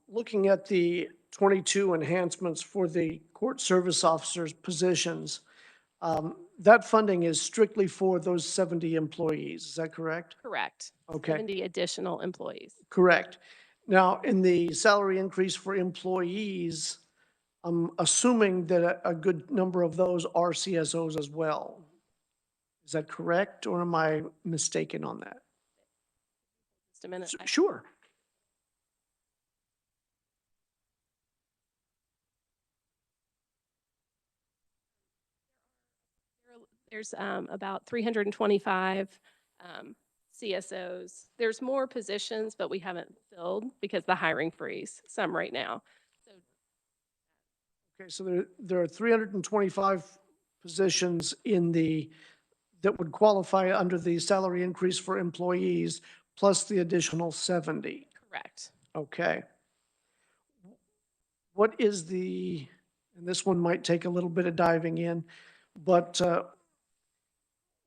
Looking at the 22 enhancements for the court service officers' positions, that funding is strictly for those 70 employees, is that correct? Correct. Okay. 70 additional employees. Correct. Now, in the salary increase for employees, I'm assuming that a good number of those are CSOs as well. Is that correct, or am I mistaken on that? Just a minute. Sure. There's about 325 CSOs. There's more positions, but we haven't filled because the hiring freeze, some right now. So Okay, so there are 325 positions that would qualify under the salary increase for employees, plus the additional 70. correct. Okay. What is and this one might take a little bit of diving in, but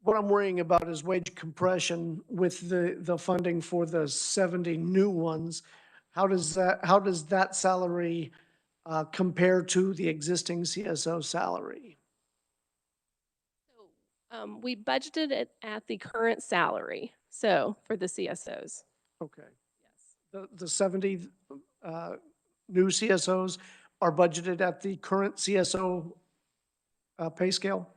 what I'm worrying about is wage compression with the funding for the 70 new ones. How does that salary compare to the existing CSO salary? So we budgeted it at the current salary. So for the CSOs. Okay. Yes. The 70 new CSOs are budgeted at the current CSO pay scale?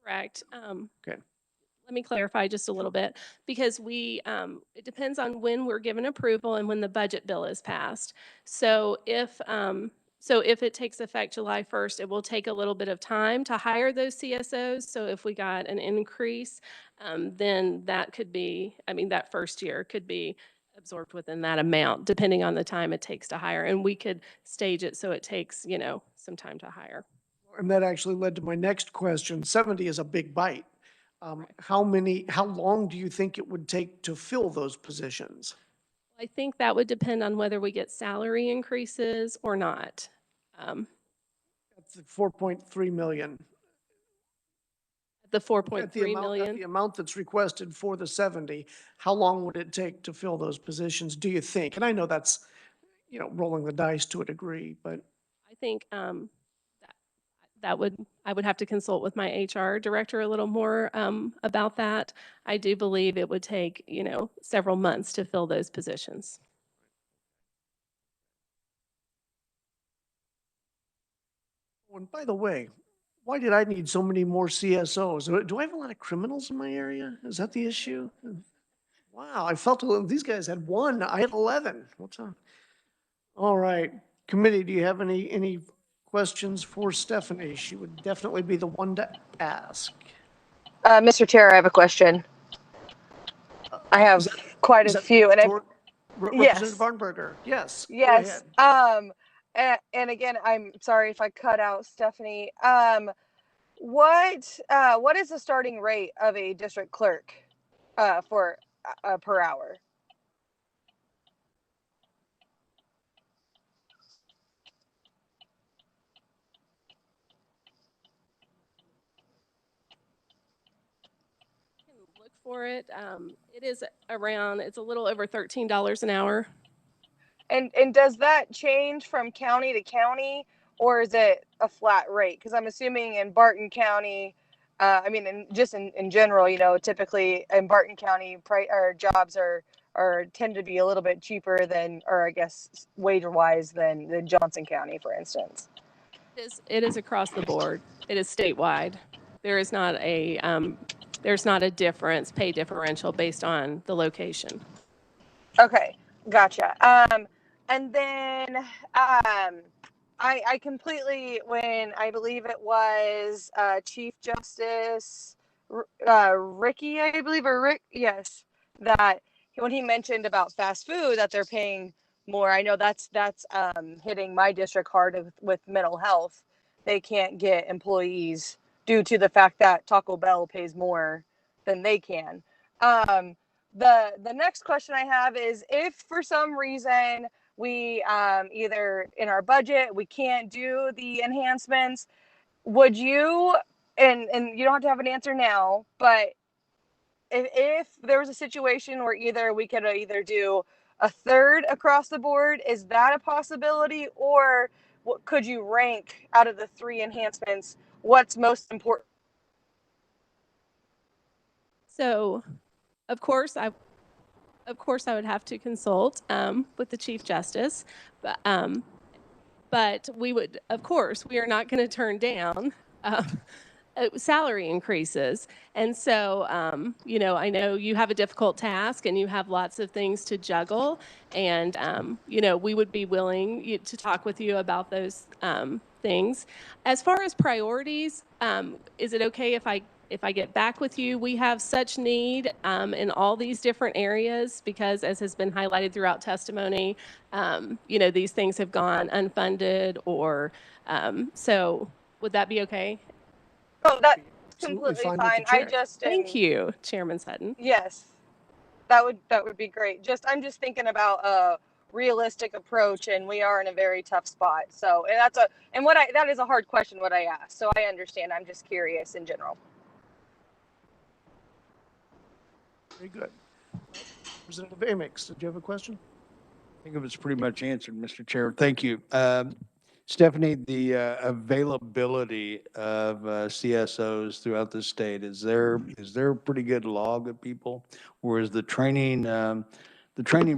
Correct. Okay. Let me clarify just a little bit because it depends on when we're given approval and when the budget bill is passed. So if it takes effect July 1st, it will take a little bit of time to hire those CSOs. So if we got an increase, then that could be, that first year could be absorbed within that amount, depending on the time it takes to hire. And we could stage it so it takes, some time to hire. And that actually led to my next question. 70 is a big bite. How long do you think it would take to fill those positions? I think that would depend on whether we get salary increases or not. That's 4.3 million. The At 4.3 million. At the amount that's requested for the 70, how long would it take to fill those positions, do you think? And I know that's, rolling the dice to a degree, but. I think I would have to consult with my HR director a little more about that. I do believe it would take, several months to fill those positions. And by the way, why did I need so many more CSOs? Do I have a lot of criminals in my area? Is that the issue? Wow, I felt these guys had one. I had 11. What's up? All right, committee, do you have any questions for Stephanie? She would definitely be the one to ask. Mr. Chair, I have a question. I have quite a few, and Representative Barnberger, yes. Yes. And again, I'm sorry if I cut out Stephanie. What is the starting rate of a district clerk for per hour? Look for it. It is it's a little over $13 an hour. And does that change from county to county, or is it a flat rate? Because I'm assuming in Barton County, in general, typically in Barton County, jobs tend to be a little bit cheaper than, or I guess wage-wise than Johnson County, for instance. It is across the board. It is statewide. There is not a pay differential based on the location. Okay, gotcha. And then I completely, when I believe it was Chief Justice Ricky, I believe, or Rick, yes, that when he mentioned about fast food, that they're paying more. I know that's hitting my district hard with mental health. They can't get employees due to the fact that Taco Bell pays more than they can. The next question I have is, if for some reason we either in our budget we can't do the enhancements, would you, and you don't have to have an answer now, but if there was a situation where either we could either do a third across the board, is that a possibility? Or what, could you rank out of the 3 enhancements, what's most important? So, of course, I would have to consult with the Chief Justice, but we would, of course, we are not going to turn down salary increases. And so, you know, I know you have a difficult task and you have lots of things to juggle. And, you know, we would be willing to talk with you about those things. As far as priorities, is it okay if I get back with you? We have such need in all these different areas because, as has been highlighted throughout testimony, you know, these things have gone unfunded or so. Would that be okay? Oh, that's Absolutely completely fine with the fine. I chair. just Thank you, Chairman Sutton. Yes, that would be great. I'm just thinking about a realistic approach, and we are in a very tough spot. So, and that is a hard question what I asked. So I understand. I'm just curious in general. Very good. Representative Amix, did you have a question? I think it was pretty much answered, Mr. Chair. Thank you. Stephanie, the availability of CSOs throughout the state, is there a pretty good log of people? Or is the training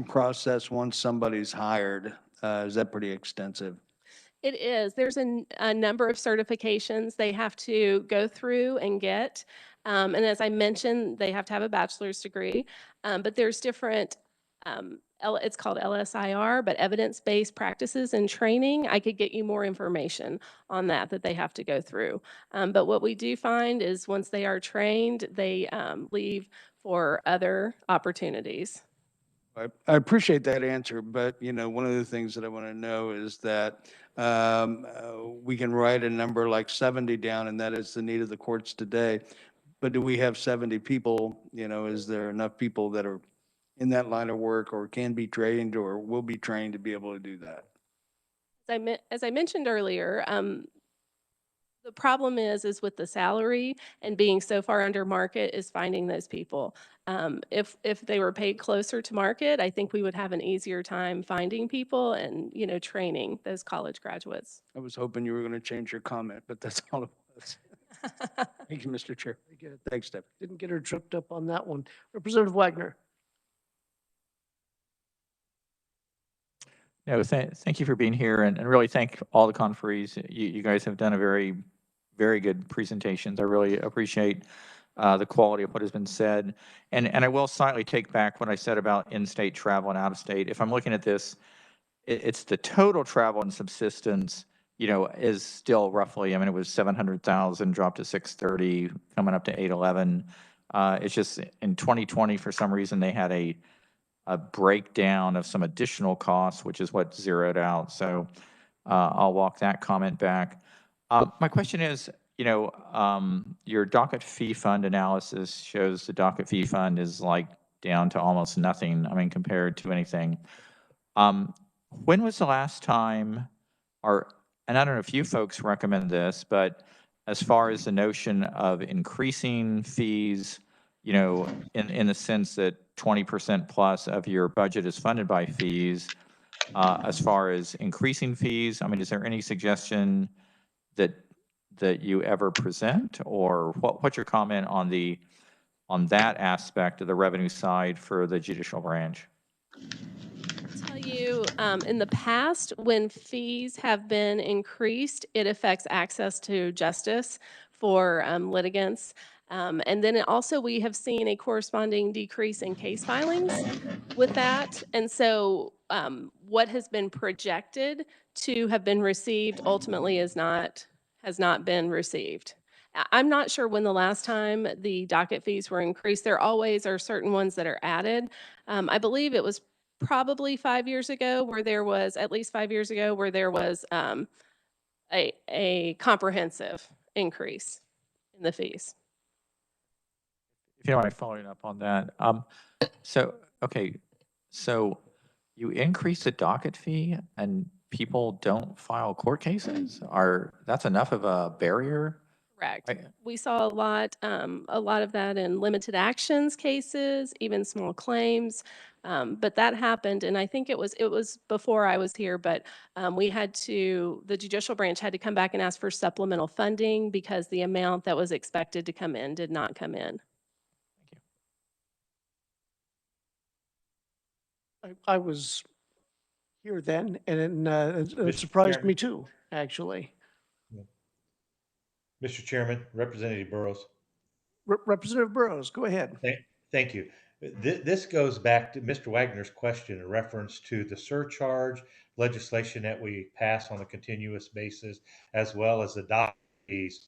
process once somebody's hired, is that pretty extensive? It is. There's a number of certifications they have to go through and get. And as I mentioned, they have to have a bachelor's degree. But there's different, it's called LSIR, but evidence-based practices and training. I could get you more information on that they have to go through. But what we do find is once they are trained, they leave for other opportunities. I appreciate that answer, but you know, one of the things that I want to know is that we can write a number like 70 down, and that is the need of the courts today. But do we have 70 people? You know, is there enough people that are in that line of work, or can be trained, or will be trained to be able to do that? As I mentioned earlier, the problem is with the salary and being so far under market is finding those people. If they were paid closer to market, I think we would have an easier time finding people and, you know, training those college graduates. I was hoping you were going to change your comment, but that's all it was. Thank you, Mr. Chair. Very good. Thanks, Steph. Didn't get her tripped up on that one. Representative Wagner. No, thank you for being here and really thank all the conferees. You guys have done a very, very good presentations. I really appreciate the quality of what has been said. And I will slightly take back what I said about in-state travel and out-of-state. If I'm looking at this, it's the total travel and subsistence, you know, is still roughly, I mean, it was 700,000, dropped to 630, coming up to 811. It's just in 2020, for some reason, they had a breakdown of some additional costs, which is what zeroed out. So I'll walk that comment back. My question is, you know, your docket fee fund analysis shows the docket fee fund is like down to almost nothing, I mean, compared to anything. When was the last time, and I don't know if you folks recommend this, but as far as the notion of increasing fees, you know, in the sense that 20% plus of your budget is funded by fees, as far as increasing fees, I mean, is there any suggestion that you ever present, or what's your comment on that aspect of the revenue side for the judicial branch? I'll tell you, in the past, when fees have been increased, it affects access to justice for litigants. And then also we have seen a corresponding decrease in case filings with that. And so what has been projected to have been received ultimately has not been received. I'm not sure when the last time the docket fees were increased. There always are certain ones that are added. I believe it was probably 5 years ago where there was, at least 5 years ago, where there was a comprehensive increase in the fees. If you don't mind following up on that. Okay, so you increase the docket fee and people don't file court cases? That's enough of a barrier Correct. I- We saw a lot of that in limited actions cases, even small claims. But that happened, and I think it was before I was here, but the judicial branch had to come back and ask for supplemental funding because the amount that was expected to come in did not come in. I was here then, and it Mr. surprised me Chairman. too, actually. Mr. Chairman, Representative Burrows. Representative Burrows, go ahead. Thank you. This goes back to Mr. Wagner's question in reference to the surcharge legislation that we pass on a continuous basis, as well as the dock fees.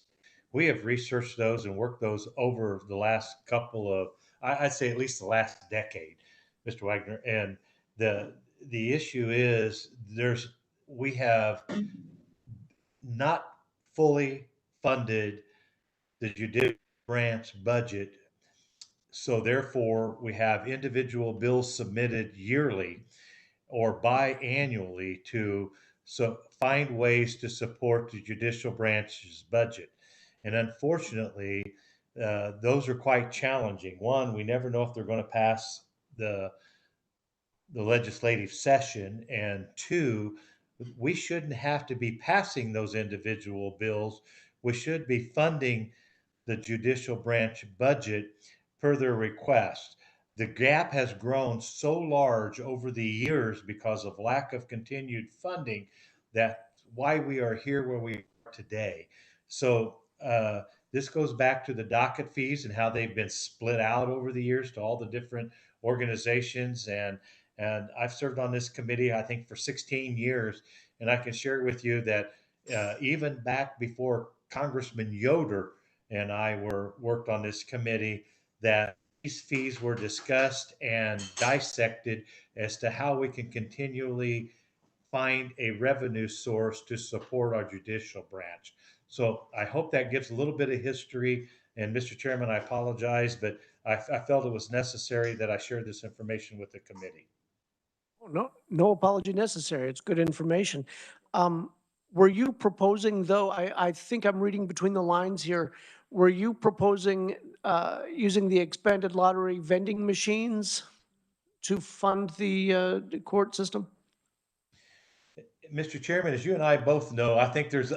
We have researched those and worked those over the last couple of, I'd say at least the last decade, Mr. Wagner. And the issue is we have not fully funded the judicial branch budget. So therefore, we have individual bills submitted yearly or biannually to find ways to support the judicial branch's budget. And unfortunately, those are quite challenging. One, we never know if they're going to pass the legislative session. And two, we shouldn't have to be passing those individual bills. We should be funding the judicial branch budget per their request. The gap has grown so large over the years because of lack of continued funding that's why we are here where we are today. So this goes back to the docket fees and how they've been split out over the years to all the different organizations. And I've served on this committee, I think, for 16 years. And I can share with you that even back before Congressman Yoder and I worked on this committee, that these fees were discussed and dissected as to how we can continually find a revenue source to support our judicial branch. So I hope that gives a little bit of history. And Mr. Chairman, I apologize, but I felt it was necessary that I share this information with the committee. No apology necessary. It's good information. Were you proposing, though, I think I'm reading between the lines here, were you proposing using the expanded lottery vending machines to fund the court system? Mr. Chairman, as you and I both know, I think there's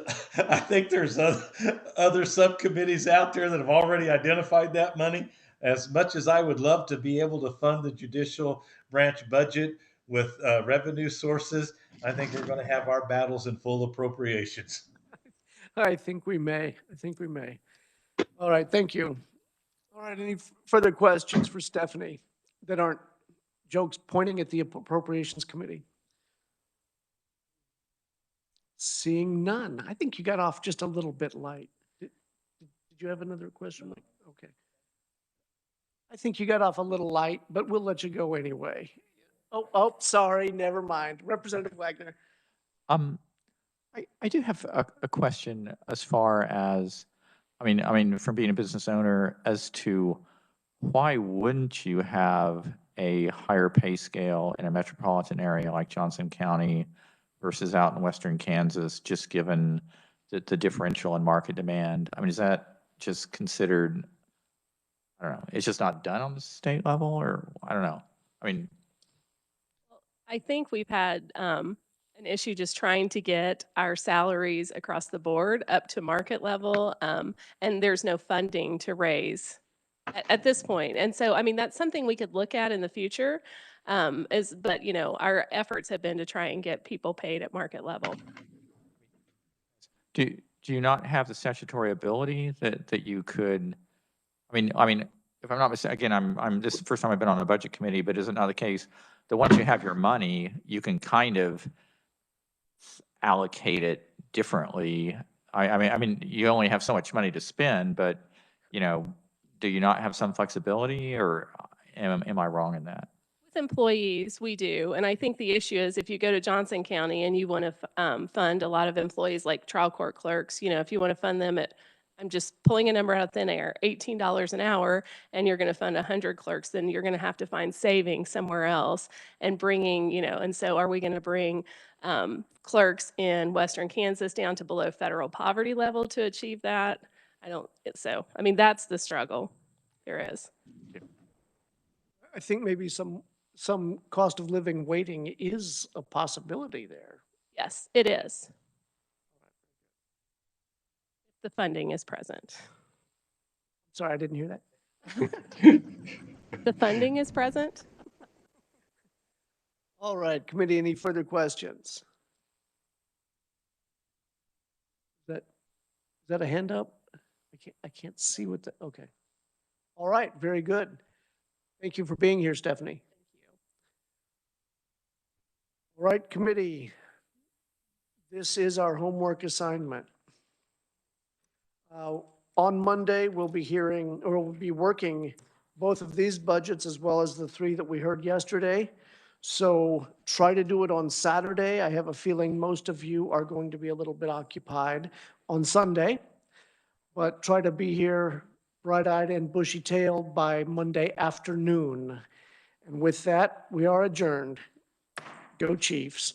other subcommittees out there that have already identified that money. As much as I would love to be able to fund the judicial branch budget with revenue sources, I think we're going to have our battles in full appropriations. I think we may. I think we may. All right, thank you. All right, any further questions for Stephanie that aren't jokes pointing at the Appropriations Committee? Seeing none. I think you got off just a little bit light. Did you have another question, Mike? Okay. I think you got off a little light, but we'll let you go anyway. Oh, sorry, never mind. Representative Wagner. I do have a question as far as, I mean, from being a business owner, as to why wouldn't you have a higher pay scale in a metropolitan area like Johnson County versus out in western Kansas, just given the differential in market demand? I mean, is that just considered, I don't know, it's just not done on the state level, or I don't know. I mean, I think we've had an issue just trying to get our salaries across the board up to market level, and there's no funding to raise at this point. And so, I mean, that's something we could look at in the future, but you know, our efforts have been to try and get people paid at market level. do you not have the statutory ability that you could, I mean, if I'm not mistaken, again, this is the first time I've been on the budget committee, but is it not the case that once you have your money, you can kind of allocate it differently? I mean, you only have so much money to spend, but you know, do you not have some flexibility, or am I wrong in that? With employees, we do. And I think the issue is if you go to Johnson County and you want to fund a lot of employees like trial court clerks, you know, if you want to fund them at, I'm just pulling a number out of thin air, $18 an hour, and you're going to fund 100 clerks, then you're going to have to find savings somewhere else and bringing, you know, and so are we going to bring clerks in western Kansas down to below federal poverty level to achieve that? So, I mean, that's the struggle there is. I think maybe some cost of living weighting is a possibility there. Yes, it is. The funding is present. Sorry, I didn't hear that. The funding is present. All right, committee, any further questions? Is that a hand up? I can't see what the, okay. All right, very good. Thank you for being here, Stephanie. All right, committee. This is our homework assignment. On Monday, we'll be hearing, or we'll be working both of these budgets as well as the three that we heard yesterday. So try to do it on Saturday. I have a feeling most of you are going to be a little bit occupied on Sunday, but try to be here bright-eyed and bushy-tailed by Monday afternoon. And with that, we are adjourned. Go Chiefs.